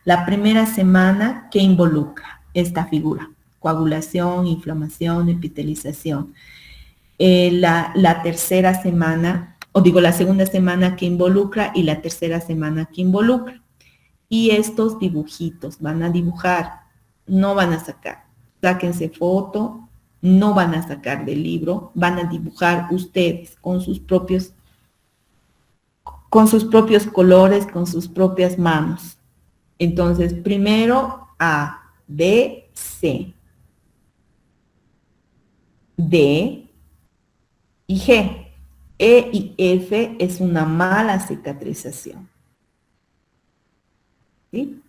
La primera semana, ¿qué involucra esta figura? Coagulación, inflamación, epitelización. La tercera semana, o digo la segunda semana que involucra y la tercera semana que involucra. Y estos dibujitos van a dibujar, no van a sacar. Sáquense foto, no van a sacar del libro, van a dibujar ustedes con sus propios colores, con sus propias manos. Entonces, primero A, B, C, D y G. E y F es una mala cicatrización. ¿Sí?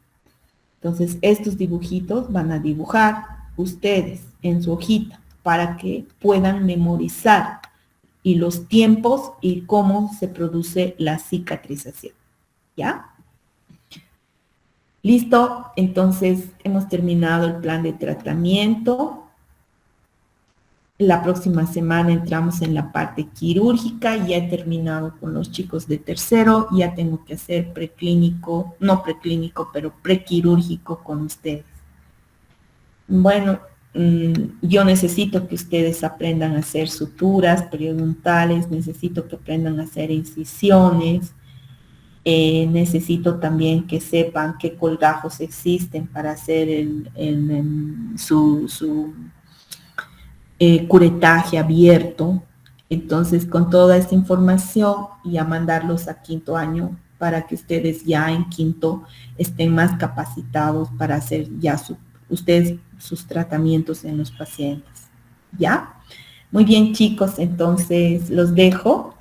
Entonces, estos dibujitos van a dibujar ustedes en su hojita para que puedan memorizar y los tiempos y cómo se produce la cicatrización. ¿Ya? Listo, entonces hemos terminado el plan de tratamiento. La próxima semana entramos en la parte quirúrgica, ya he terminado con los chicos de tercero, ya tengo que hacer preclínico, no preclínico, pero prequirúrgico con ustedes. Bueno, yo necesito que ustedes aprendan a hacer suturas periodontales, necesito que aprendan a hacer incisiones, necesito también que sepan qué colgajos existen para hacer su curetaje abierto. Entonces, con toda esta información y a mandarlos a quinto año para que ustedes ya en quinto estén más capacitados para hacer ya ustedes sus tratamientos en los pacientes. ¿Ya? Muy bien, chicos, entonces los dejo.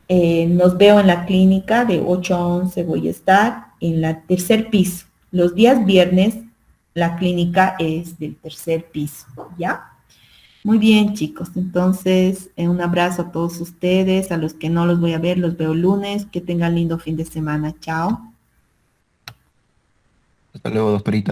Nos veo en la clínica de 8 a 11, voy a estar en la tercer piso. Los días viernes la clínica es del tercer piso, ¿ya? Muy bien, chicos, entonces un abrazo a todos ustedes, a los que no los voy a ver, los veo el lunes, que tengan lindo fin de semana, chao. Hasta luego, doctorita.